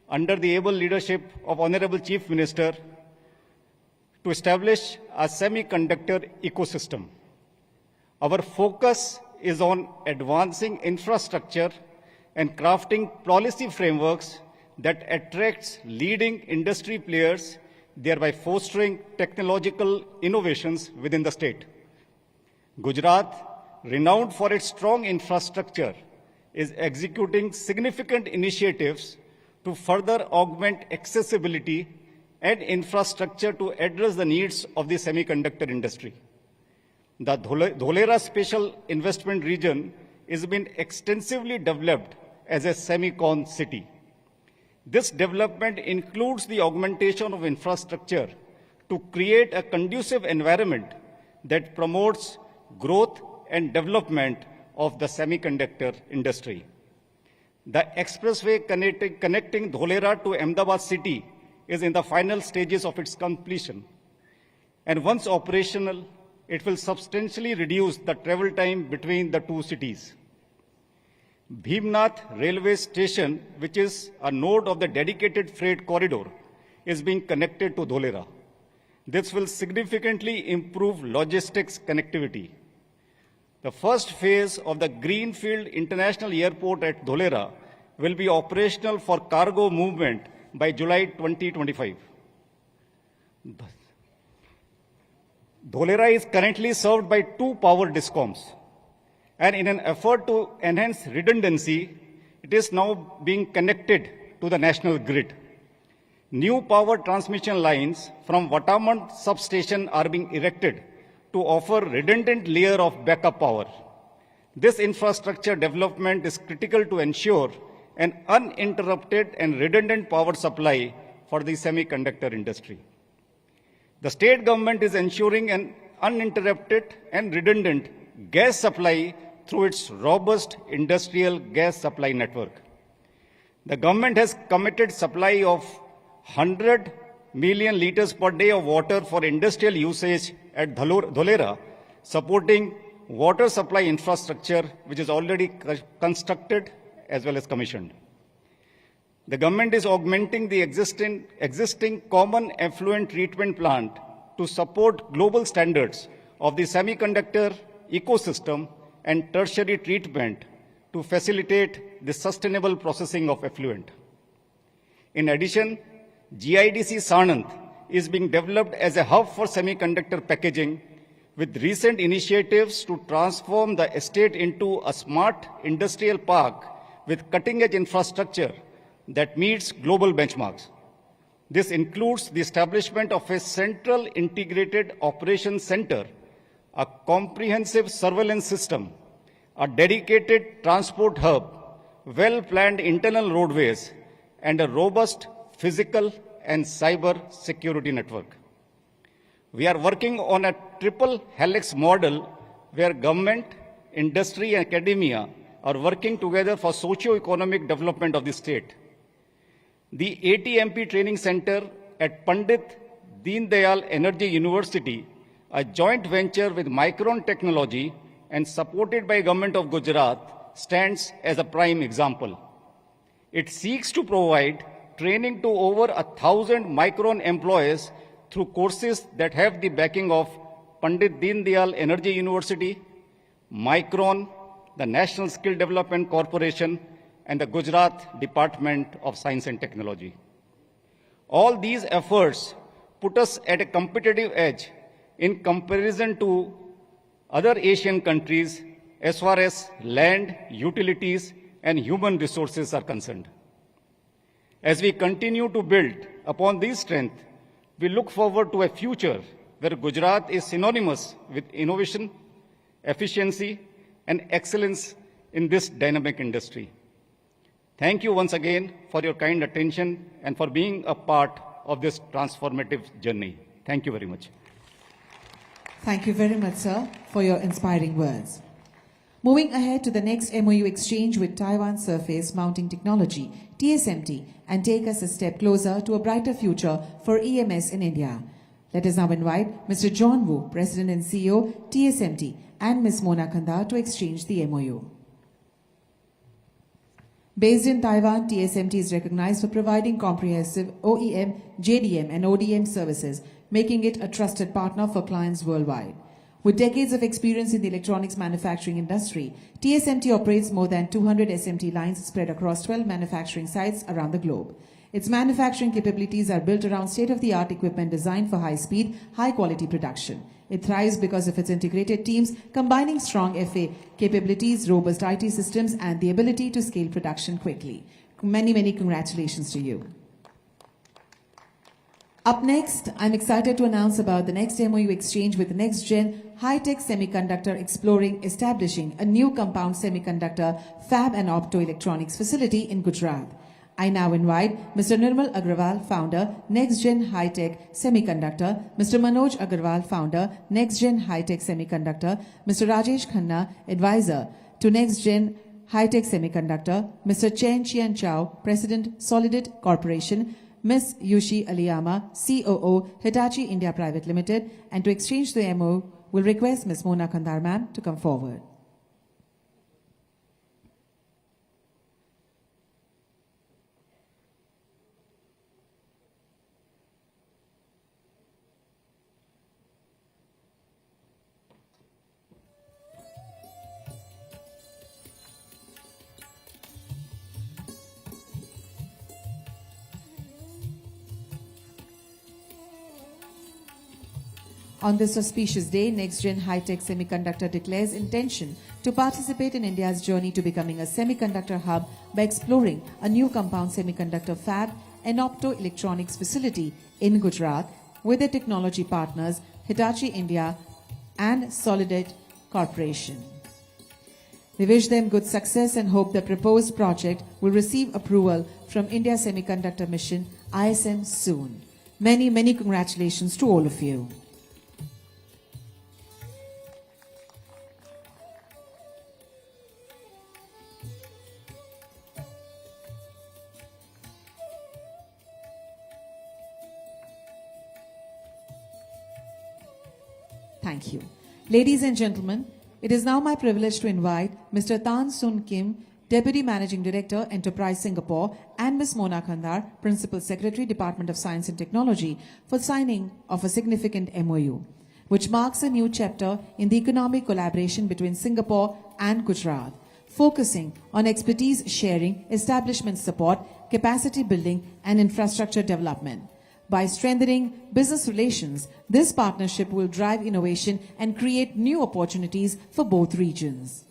under the able leadership of Honorable Chief Minister to establish a semiconductor ecosystem. Our focus is on advancing infrastructure and crafting policy frameworks that attracts leading industry players, thereby fostering technological innovations within the state. Gujarat, renowned for its strong infrastructure, is executing significant initiatives to further augment accessibility and infrastructure to address the needs of the semiconductor industry. The Dholera Special Investment Region has been extensively developed as a semicon city. This development includes the augmentation of infrastructure to create a conducive environment that promotes growth and development of the semiconductor industry. The expressway connecting Dholera to Ahmedabad city is in the final stages of its completion. And once operational, it will substantially reduce the travel time between the two cities. Bhimnath railway station, which is a node of the dedicated freight corridor, is being connected to Dholera. This will significantly improve logistics connectivity. The first phase of the Greenfield International Airport at Dholera will be operational for cargo movement by July 2025. Dholera is currently served by 2 power discoms, and in an effort to enhance redundancy, it is now being connected to the national grid. New power transmission lines from Vatamand substation are being erected to offer redundant layer of backup power. This infrastructure development is critical to ensure an uninterrupted and redundant power supply for the semiconductor industry. The state government is ensuring an uninterrupted and redundant gas supply through its robust industrial gas supply network. The government has committed supply of 100 million liters per day of water for industrial usage at Dholera, supporting water supply infrastructure which is already constructed as well as commissioned. The government is augmenting the existing common effluent treatment plant to support global standards of the semiconductor ecosystem and tertiary treatment to facilitate the sustainable processing of effluent. In addition, GIDC Sanand is being developed as a hub for semiconductor packaging with recent initiatives to transform the estate into a smart industrial park with cutting-edge infrastructure that meets global benchmarks. This includes the establishment of a central integrated operations center, a comprehensive surveillance system, a dedicated transport hub, well-planned internal roadways, and a robust physical and cyber security network. We are working on a triple helix model where government, industry, and academia are working together for socio-economic development of the state. The ATMP Training Center at Pandit Deen Dayal Energy University, a joint venture with Micron Technology and supported by Government of Gujarat, stands as a prime example. It seeks to provide training to over 1,000 Micron employees through courses that have the backing of Pandit Deen Dayal Energy University, Micron, the National Skill Development Corporation, and the Gujarat Department of Science and Technology. All these efforts put us at a competitive edge in comparison to other Asian countries as far as land, utilities, and human resources are concerned. As we continue to build upon these strengths, we look forward to a future where Gujarat is synonymous with innovation, efficiency, and excellence in this dynamic industry. Thank you once again for your kind attention and for being a part of this transformative journey. Thank you very much. Thank you very much, sir, for your inspiring words. Moving ahead to the next MOU exchange with Taiwan Surface Mounting Technology, TSMT, and take us a step closer to a brighter future for EMS in India. Let us now invite Mr. John Wu, President and CEO, TSMT, and Ms. Mona Kandar to exchange the MOU. Based in Taiwan, TSMT is recognized for providing comprehensive OEM, JDM, and ODM services, making it a trusted partner for clients worldwide. With decades of experience in the electronics manufacturing industry, TSMT operates more than 200 SMT lines spread across 12 manufacturing sites around the globe. Its manufacturing capabilities are built around state-of-the-art equipment designed for high-speed, high-quality production. It thrives because of its integrated teams, combining strong FA capabilities, robust IT systems, and the ability to scale production quickly. Many, many congratulations to you. Up next, I'm excited to announce about the next MOU exchange with the next-gen high-tech semiconductor establishing a new compound semiconductor fab and optoelectronics facility in Gujarat. I now invite Mr. Nirmal Agrawal, founder, NextGen High-Tech Semiconductor, Mr. Manoj Agrawal, founder, NextGen High-Tech Semiconductor, Mr. Rajesh Khanna, advisor to NextGen High-Tech Semiconductor, Mr. Chen Chian Chow, President, Solidit Corporation, Ms. Yushi Aliyama, COO, Hitachi India Private Limited, and to exchange the MOU, we'll request Ms. Mona Kandar ma'am to come forward. On this auspicious day, NextGen High-Tech Semiconductor declares intention to participate in India's journey to becoming a semiconductor hub by exploring a new compound semiconductor fab and optoelectronics facility in Gujarat with their technology partners Hitachi India and Solidit Corporation. We wish them good success and hope the proposed project will receive approval from India Semiconductor Mission ISM soon. Many, many congratulations to all of you. Thank you. Ladies and gentlemen, it is now my privilege to invite Mr. Tan Soon Kim, Deputy Managing Director, Enterprise Singapore, and Ms. Mona Kandar, Principal Secretary, Department of Science and Technology, for signing of a significant MOU, which marks a new chapter in the economic collaboration between Singapore and Gujarat, focusing on expertise sharing, establishment support, capacity building, and infrastructure development. By strengthening business relations, this partnership will drive innovation and create new opportunities for both regions.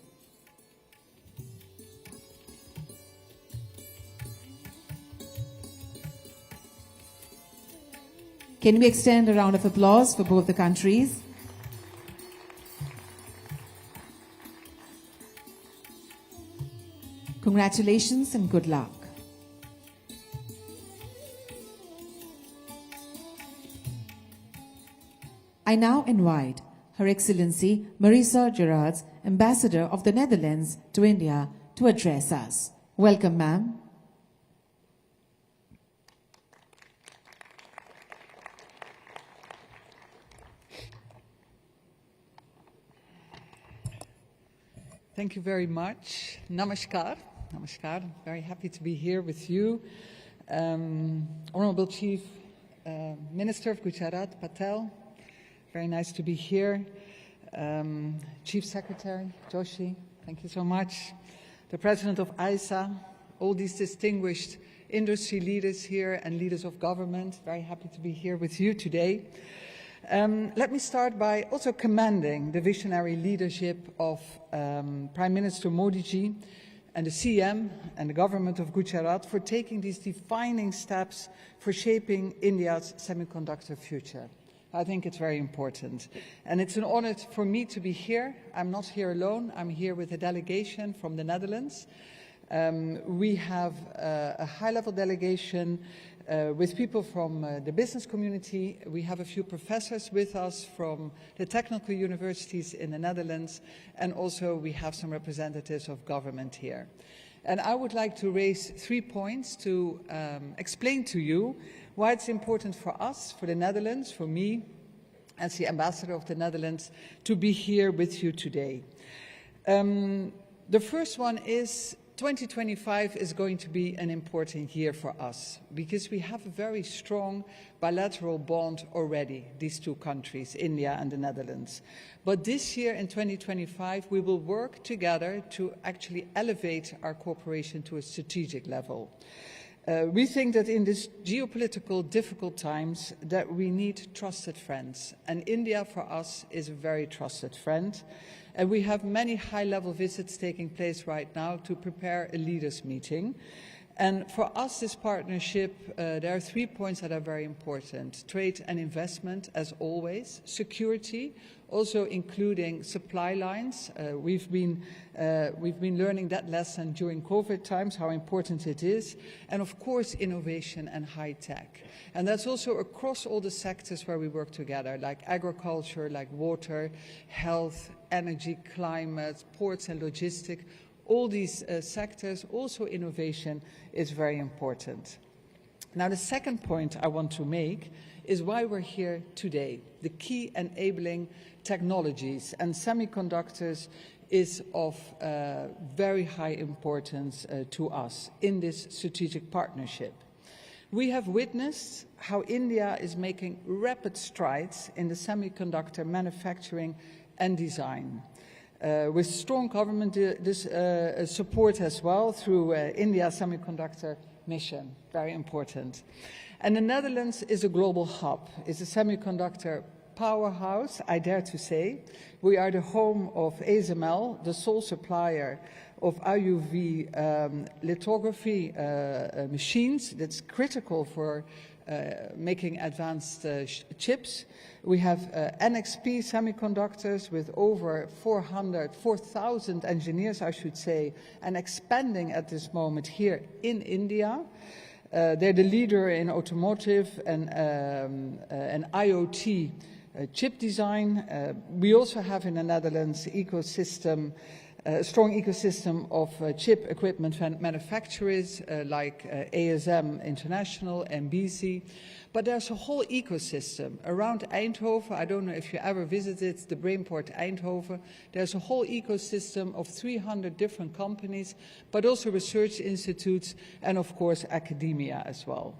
Can we extend a round of applause for both the countries? Congratulations and good luck. I now invite Her Excellency Marisa Gerards, Ambassador of the Netherlands to India, to address us. Welcome, ma'am. Thank you very much. Namaskar. Namaskar. I'm very happy to be here with you. Honorable Chief Minister of Gujarat, Patel. Very nice to be here. Chief Secretary, Joshi, thank you so much. The President of ISA, all these distinguished industry leaders here and leaders of government, very happy to be here with you today. Let me start by also commending the visionary leadership of Prime Minister Modi ji and the CM and the government of Gujarat for taking these defining steps for shaping India's semiconductor future. I think it's very important. And it's an honor for me to be here. I'm not here alone. I'm here with a delegation from the Netherlands. We have a high-level delegation with people from the business community. We have a few professors with us from the technical universities in the Netherlands. And also we have some representatives of government here. And I would like to raise 3 points to explain to you why it's important for us, for the Netherlands, for me, as the ambassador of the Netherlands, to be here with you today. The first one is 2025 is going to be an important year for us because we have a very strong bilateral bond already, these two countries, India and the Netherlands. But this year in 2025, we will work together to actually elevate our cooperation to a strategic level. We think that in these geopolitical difficult times that we need trusted friends. And India for us is a very trusted friend. And we have many high-level visits taking place right now to prepare a leaders' meeting. And for us, this partnership, there are 3 points that are very important. Trade and investment, as always. Security, also including supply lines. We've been learning that lesson during COVID times, how important it is. And of course, innovation and high tech. And that's also across all the sectors where we work together, like agriculture, like water, health, energy, climate, ports and logistics. All these sectors, also innovation, is very important. Now, the second point I want to make is why we're here today. The key enabling technologies, and semiconductors is of very high importance to us in this strategic partnership. We have witnessed how India is making rapid strides in the semiconductor manufacturing and design. With strong government support as well through India Semiconductor Mission, very important. And the Netherlands is a global hub, is a semiconductor powerhouse, I dare to say. We are the home of ASML, the sole supplier of IUV lithography machines. That's critical for making advanced chips. We have NXP semiconductors with over 4,000 engineers, I should say, and expanding at this moment here in India. They're the leader in automotive and IoT chip design. We also have in the Netherlands ecosystem, a strong ecosystem of chip equipment manufacturers like ASM International and BC. But there's a whole ecosystem around Eindhoven. I don't know if you ever visited the Brainport Eindhoven. There's a whole ecosystem of 300 different companies, but also research institutes and, of course, academia as well.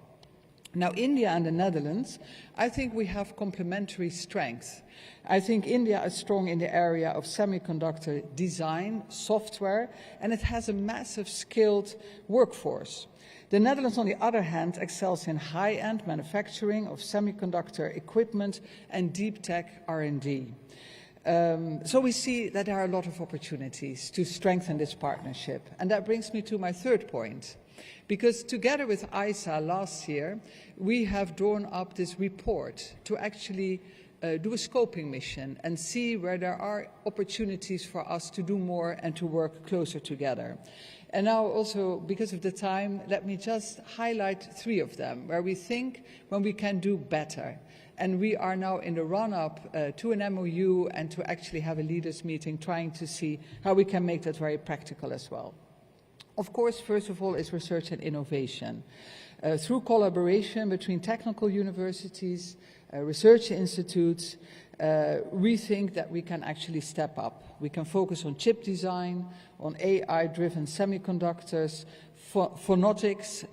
Now, India and the Netherlands, I think we have complementary strengths. I think India is strong in the area of semiconductor design, software, and it has a massive skilled workforce. The Netherlands, on the other hand, excels in high-end manufacturing of semiconductor equipment and deep tech R&D. So we see that there are a lot of opportunities to strengthen this partnership. And that brings me to my third point. Because together with ISA last year, we have drawn up this report to actually do a scoping mission and see where there are opportunities for us to do more and to work closer together. And now also, because of the time, let me just highlight 3 of them, where we think when we can do better. And we are now in the run-up to an MOU and to actually have a leaders meeting, trying to see how we can make that very practical as well. Of course, first of all, is research and innovation. Through collaboration between technical universities, research institutes, we think that we can actually step up. We can focus on chip design, on AI-driven semiconductors, photonics,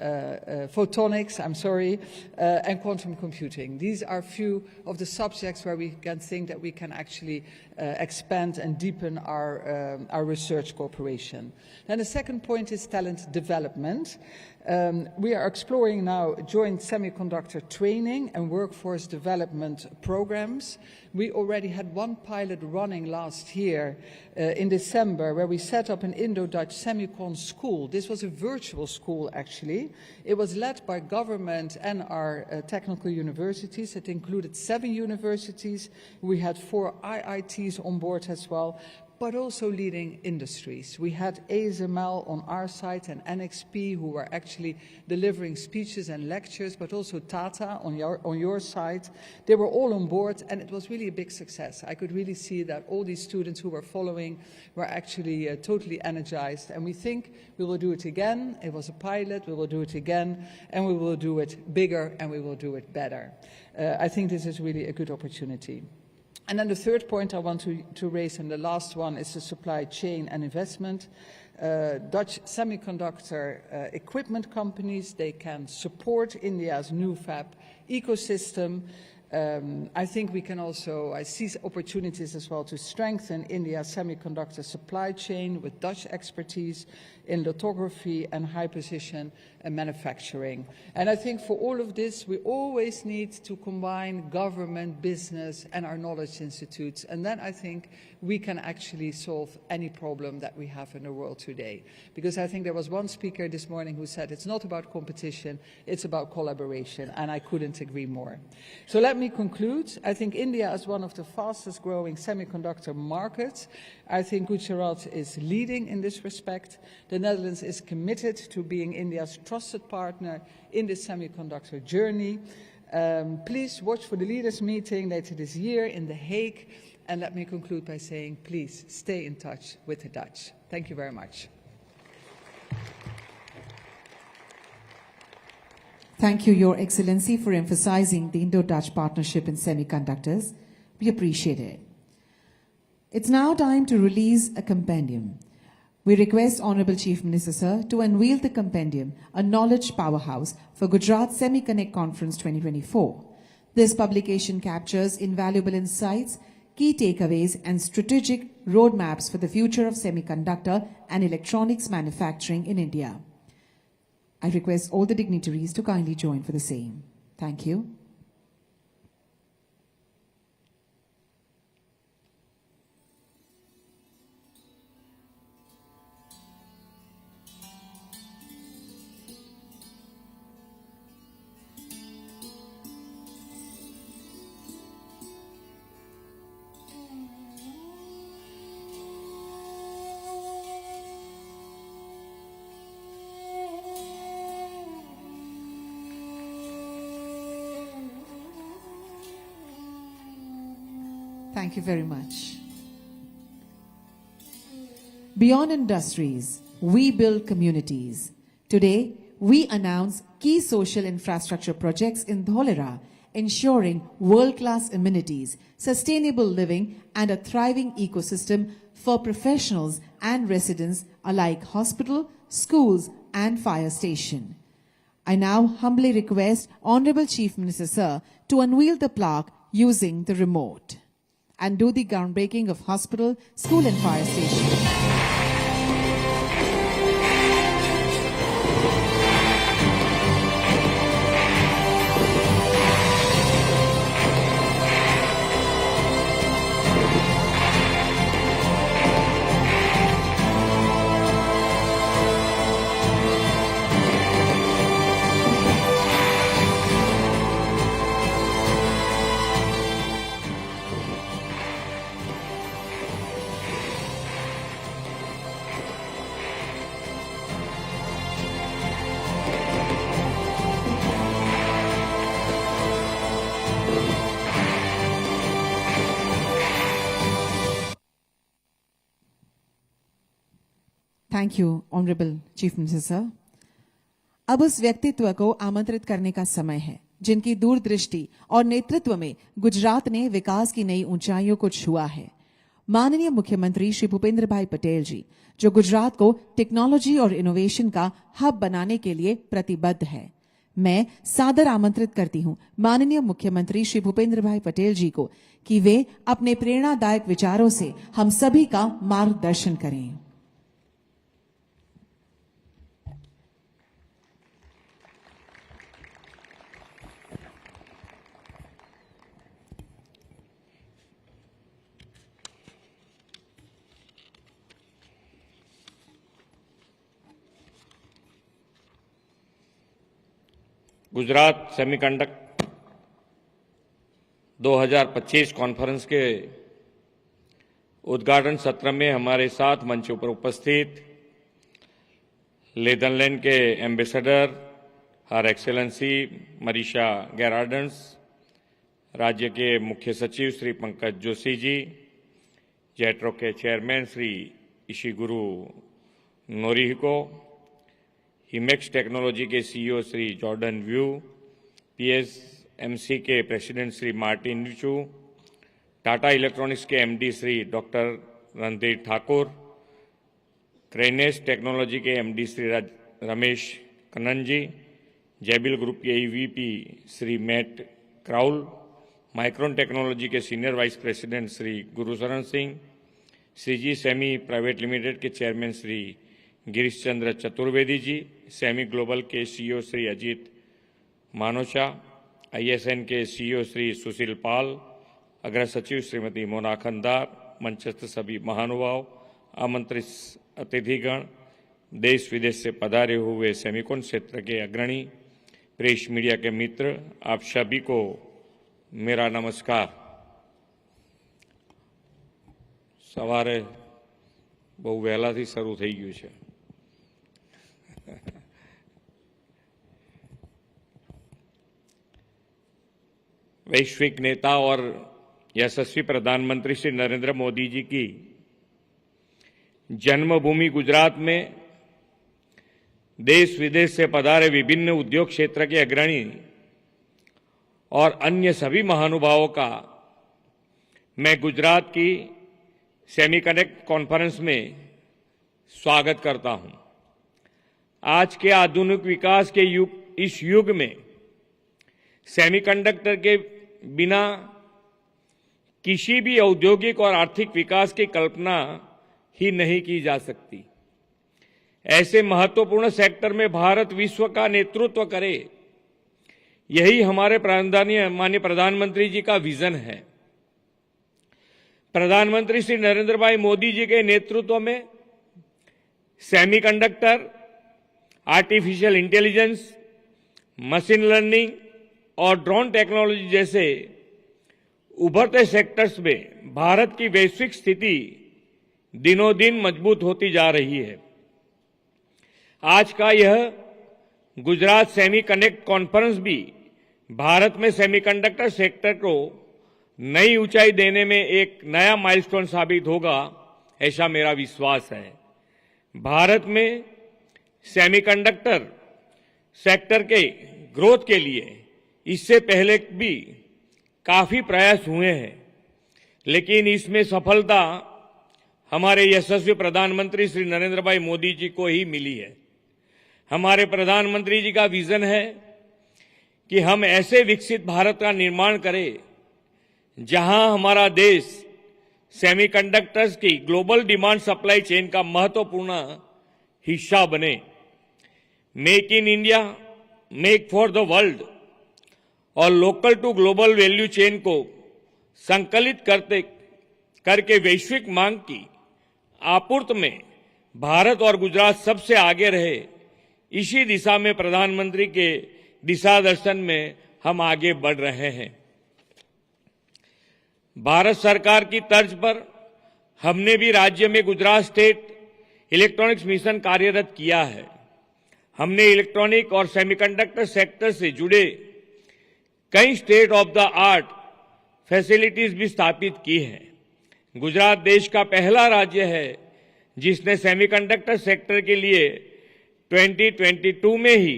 and quantum computing. These are few of the subjects where we can think that we can actually expand and deepen our research cooperation. Then the second point is talent development. We are exploring now joint semiconductor training and workforce development programs. We already had one pilot running last year in December, where we set up an Indo-Dutch semicon school. This was a virtual school, actually. It was led by government and our technical universities. It included 7 universities. We had 4 IITs on board as well, but also leading industries. We had ASML on our side and NXP, who were actually delivering speeches and lectures, but also Tata on your side. They were all on board, and it was really a big success. I could really see that all these students who were following were actually totally energized, and we think we will do it again. It was a pilot, we will do it again, and we will do it bigger, and we will do it better. I think this is really a good opportunity. And then the third point I want to raise, and the last one, is the supply chain and investment. Dutch semiconductor equipment companies, they can support India's new fab ecosystem. I think we can also, I see opportunities as well to strengthen India's semiconductor supply chain with Dutch expertise in lithography and high precision manufacturing. And I think for all of this, we always need to combine government, business, and our knowledge institutes. And then I think we can actually solve any problem that we have in the world today. Because I think there was one speaker this morning who said it's not about competition, it's about collaboration, and I couldn't agree more. So let me conclude. I think India is one of the fastest growing semiconductor markets. I think Gujarat is leading in this respect. The Netherlands is committed to being India's trusted partner in the semiconductor journey. Please watch for the leaders' meeting later this year in The Hague. And let me conclude by saying, please stay in touch with the Dutch. Thank you very much. Thank you, Your Excellency, for emphasizing the Indo-Dutch partnership in semiconductors. We appreciate it. It's now time to release a compendium. We request Honorable Chief Minister, Sir, to unveil the compendium, a knowledge powerhouse for Gujarat SemiConnect Conference 2024. This publication captures invaluable insights, key takeaways, and strategic roadmaps for the future of semiconductor and electronics manufacturing in India. I request all the dignitaries to kindly join for the same. Thank you. Thank you very much. Beyond industries, we build communities. Today, we announce key social infrastructure projects in Dholera, ensuring world-class amenities, sustainable living, and a thriving ecosystem for professionals and residents alike hospital, schools, and fire station. I now humbly request Honorable Chief Minister, Sir, to unveil the plaque using the remote and do the groundbreaking of hospital, school, and fire station. Thank you, Honorable Chief Minister, Sir. अब उस व्यक्तित्व को आमंत्रित करने का समय है जिनकी दूरदृष्टि और नेतृत्व में गुजरात ने विकास की नई ऊंचाइयों को छुआ है। माननीय मुख्यमंत्री श्री भूपेंद्र भाई पटेल जी, जो गुजरात को टेक्नोलॉजी और इनोवेशन का हब बनाने के लिए प्रतिबद्ध है। मैं सादर आमंत्रित करती हूं माननीय मुख्यमंत्री श्री भूपेंद्र भाई पटेल जी को कि वे अपने प्रेरणादायक विचारों से हम सभी का मार्गदर्शन करें। गुजरात सेमीकंडक्टर 2025 कॉन्फ्रेंस के उद्घाटन सत्र में हमारे साथ मंच पर उपस्थित नेदरलैंड के एम्बेसडर हर एक्सेलेंसी मरीशा गेरार्डन्स, राज्य के मुख्य सचिव श्री पंकज जोशी जी, जेट्रो के chairman Shri Ishiguro Norihiko, Himax technology के CEO Shri Jordan Wu, PSMC के प्रेसिडेंट श्री मार्टिन विचू, टाटा इलेक्ट्रॉनिक्स के MD Shri doctor Randhir Thakur, Kaynes technology के MD Shri Ramesh Kannan ji, Jabil group के EVP Shri Matt Crowl, Micron technology के senior vice president Shri Gurusharan Singh, CG semi private limited के chairman Shri Girish Chandra Chaturvedi जी, semi global के CEO Shri Ajit मानोचा, ISN के CEO Shri Sushil पाल, अग्र सचिव श्रीमती मोना खंदार, मंचस्थ सभी महानुभाव, आमंत्रित अतिथिगण, देश विदेश से पधारे हुए सेमिकॉन क्षेत्र के अग्रणी, प्रेस मीडिया के मित्र, आप सभी को मेरा नमस्कार। सवारे बहु वहेलाथी शरू थई गयुं छे। वैश्विक नेता और यशस्वी प्रधानमंत्री श्री नरेंद्र मोदी जी की जन्मभूमि गुजरात में देश विदेश से पधारे विभिन्न उद्योग क्षेत्र के अग्रणी और अन्य सभी महानुभावों का मैं गुजरात की सेमीकनेक्ट कॉन्फ्रेंस में स्वागत करता हूं। आज के आधुनिक विकास के इस युग में सेमीकंडक्टर के बिना किसी भी औद्योगिक और आर्थिक विकास की कल्पना ही नहीं की जा सकती। ऐसे महत्वपूर्ण सेक्टर में भारत विश्व का नेतृत्व करे, यही हमारे माननीय प्रधानमंत्री जी का विजन है। प्रधानमंत्री श्री नरेंद्र भाई मोदी जी के नेतृत्व में semiconductor, artificial intelligence, machine learning और ड्रोन टेक्नोलॉजी जैसे उभरते सेक्टर्स में भारत की वैश्विक स्थिति दिनों दिन मजबूत होती जा रही है। आज का यह गुजरात सेमी कनेक्ट कॉन्फ्रेंस भी भारत में सेमीकंडक्टर सेक्टर को नई ऊंचाई देने में एक नया माइलस्टोन साबित होगा, ऐसा मेरा विश्वास है। भारत में सेमीकंडक्टर सेक्टर के ग्रोथ के लिए इससे पहले भी काफी प्रयास हुए हैं, लेकिन इसमें सफलता हमारे यशस्वी प्रधानमंत्री श्री नरेंद्र भाई मोदी जी को ही मिली है। हमारे प्रधानमंत्री जी का विजन है कि हम ऐसे विकसित भारत का निर्माण करें जहां हमारा देश सेमीकंडक्टर्स की ग्लोबल डिमांड सप्लाई चेन का महत्वपूर्ण हिस्सा बने। Make in India, make for the world और local to global value chain को संकलित करके वैश्विक मांग की आपूर्ति में भारत और गुजरात सबसे आगे रहे, इसी दिशा में प्रधानमंत्री के दिशा दर्शन में हम आगे बढ़ रहे हैं। भारत सरकार की तर्ज पर हमने भी राज्य में गुजरात स्टेट इलेक्ट्रॉनिक्स मिशन कार्यरत किया है। हमने इलेक्ट्रॉनिक और सेमीकंडक्टर सेक्टर से जुड़े कई state of the art facilities भी स्थापित की हैं। गुजरात देश का पहला राज्य है जिसने सेमीकंडक्टर सेक्टर के लिए 2022 में ही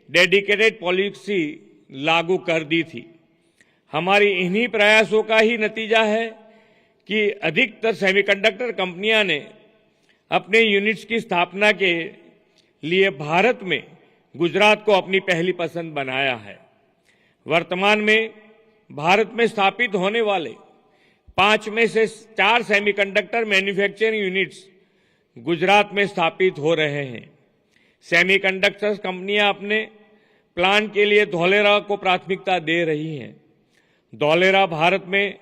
डेडिकेटेड पॉलिसी लागू कर दी थी। हमारी इन्हीं प्रयासों का ही नतीजा है कि अधिकतर सेमीकंडक्टर कंपनियां ने अपने यूनिट्स की स्थापना के लिए भारत में गुजरात को अपनी पहली पसंद बनाया है। वर्तमान में भारत में स्थापित होने वाले 5 में से 4 सेमीकंडक्टर मैन्युफैक्चरिंग यूनिट्स गुजरात में स्थापित हो रहे हैं। सेमीकंडक्टर कंपनियां अपने प्लांट के लिए धौलेरा को प्राथमिकता दे रही हैं। धौलेरा भारत में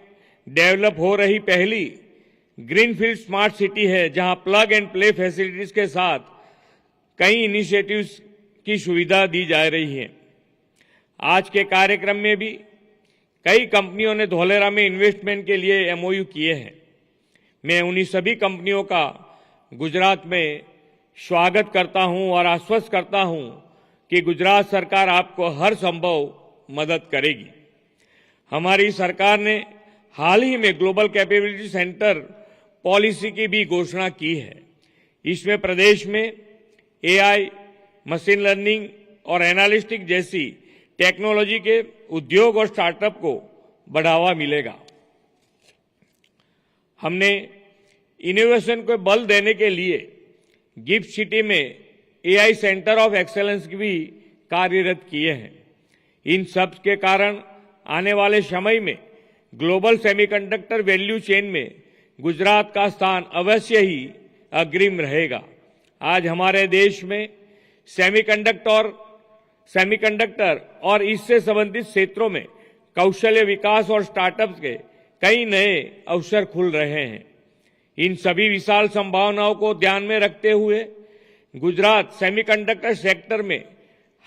डेवलप हो रही पहली ग्रीनफील्ड स्मार्ट सिटी है, जहां प्लग एंड प्ले फैसिलिटीज के साथ कई इनिशिएटिव्स की सुविधा दी जा रही है। आज के कार्यक्रम में भी कई कंपनियों ने धौलेरा में इन्वेस्टमेंट के लिए MOU किए हैं। मैं उन्हीं सभी कंपनियों का गुजरात में स्वागत करता हूं और आश्वस्त करता हूं कि गुजरात सरकार आपको हर संभव मदद करेगी। हमारी सरकार ने हाल ही में ग्लोबल कैपेबिलिटी सेंटर पॉलिसी की भी घोषणा की है। इसमें प्रदेश में AI, मशीन लर्निंग और एनालिटिक्स जैसी टेक्नोलॉजी के उद्योग और स्टार्टअप को बढ़ावा मिलेगा। हमने इनोवेशन को बल देने के लिए गिफ्ट सिटी में AI सेंटर ऑफ एक्सेलेंस भी कार्यरत किए हैं। इन सब के कारण आने वाले समय में ग्लोबल सेमीकंडक्टर वैल्यू चेन में गुजरात का स्थान अवश्य ही अग्रिम रहेगा। आज हमारे देश में सेमीकंडक्टर और इससे संबंधित क्षेत्रों में कौशल्य विकास और स्टार्टअप्स के कई नए अवसर खुल रहे हैं। इन सभी विशाल संभावनाओं को ध्यान में रखते हुए गुजरात सेमीकंडक्टर सेक्टर में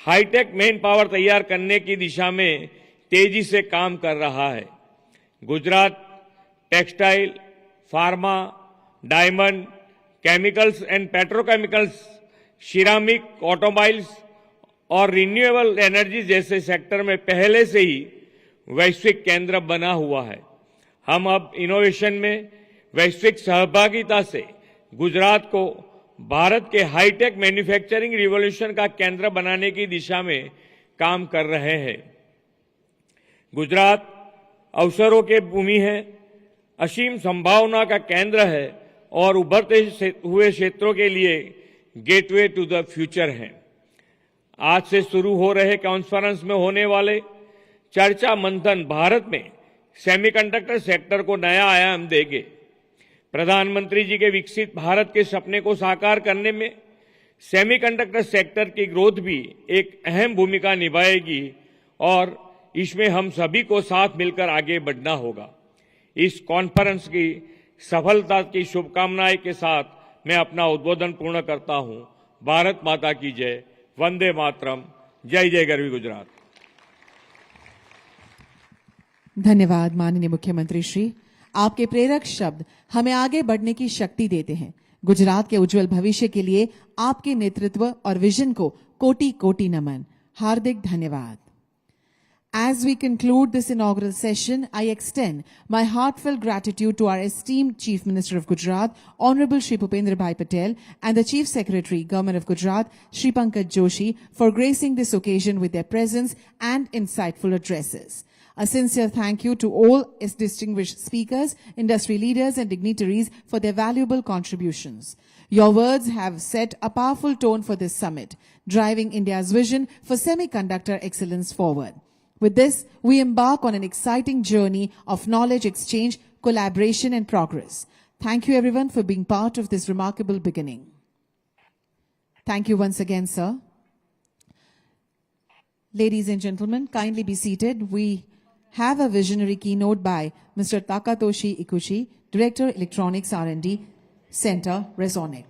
हाईटेक मैन पावर तैयार करने की दिशा में तेजी से काम कर रहा है। Gujarat textile, pharma, diamond, chemicals and petrochemicals, ceramic, automobiles और रिन्यूएबल एनर्जी जैसे सेक्टर में पहले से ही वैश्विक केंद्र बना हुआ है। हम अब इनोवेशन में वैश्विक सहभागिता से गुजरात को भारत के हाईटेक मैन्युफैक्चरिंग रिवॉल्यूशन का केंद्र बनाने की दिशा में काम कर रहे हैं। गुजरात अवसरों के भूमि है, असीम संभावना का केंद्र है और उभरते हुए क्षेत्रों के लिए गेटवे टू द फ्यूचर है। आज से शुरू हो रहे कॉन्फ्रेंस में होने वाले चर्चा मंथन भारत में सेमीकंडक्टर सेक्टर को नया आयाम देंगे। प्रधानमंत्री जी के विकसित भारत के सपने को साकार करने में सेमीकंडक्टर सेक्टर की ग्रोथ भी एक अहम भूमिका निभाएगी और इसमें हम सभी को साथ मिलकर आगे बढ़ना होगा। इस कॉन्फ्रेंस की सफलता की शुभकामनाएं के साथ मैं अपना उद्बोधन पूर्ण करता हूं। भारत माता की जय, वंदे मातरम, जय जय गरवी गुजरात। धन्यवाद माननीय मुख्यमंत्री श्री, आपके प्रेरक शब्द हमें आगे बढ़ने की शक्ति देते हैं। गुजरात के उज्जवल भविष्य के लिए आपके नेतृत्व और विजन को कोटि कोटि नमन। हार्दिक धन्यवाद। As we conclude this inaugural session, I extend my heartfelt gratitude to our esteemed Chief Minister of Gujarat, Honorable Shri Bhupendra Bhai Patel, and the Chief Secretary, Government of Gujarat, Shri Pankaj Joshi, for gracing this occasion with their presence and insightful addresses. A sincere thank you to all its distinguished speakers, industry leaders, and dignitaries for their valuable contributions. Your words have set a powerful tone for this summit, driving India's vision for semiconductor excellence forward. With this, we embark on an exciting journey of knowledge exchange, collaboration, and progress. Thank you, everyone, for being part of this remarkable beginning. Thank you once again, sir. Ladies and gentlemen, kindly be seated. We have a visionary keynote by Mr. Takatoshi Ikuchi, Director, Electronics R&D Center, Resonic.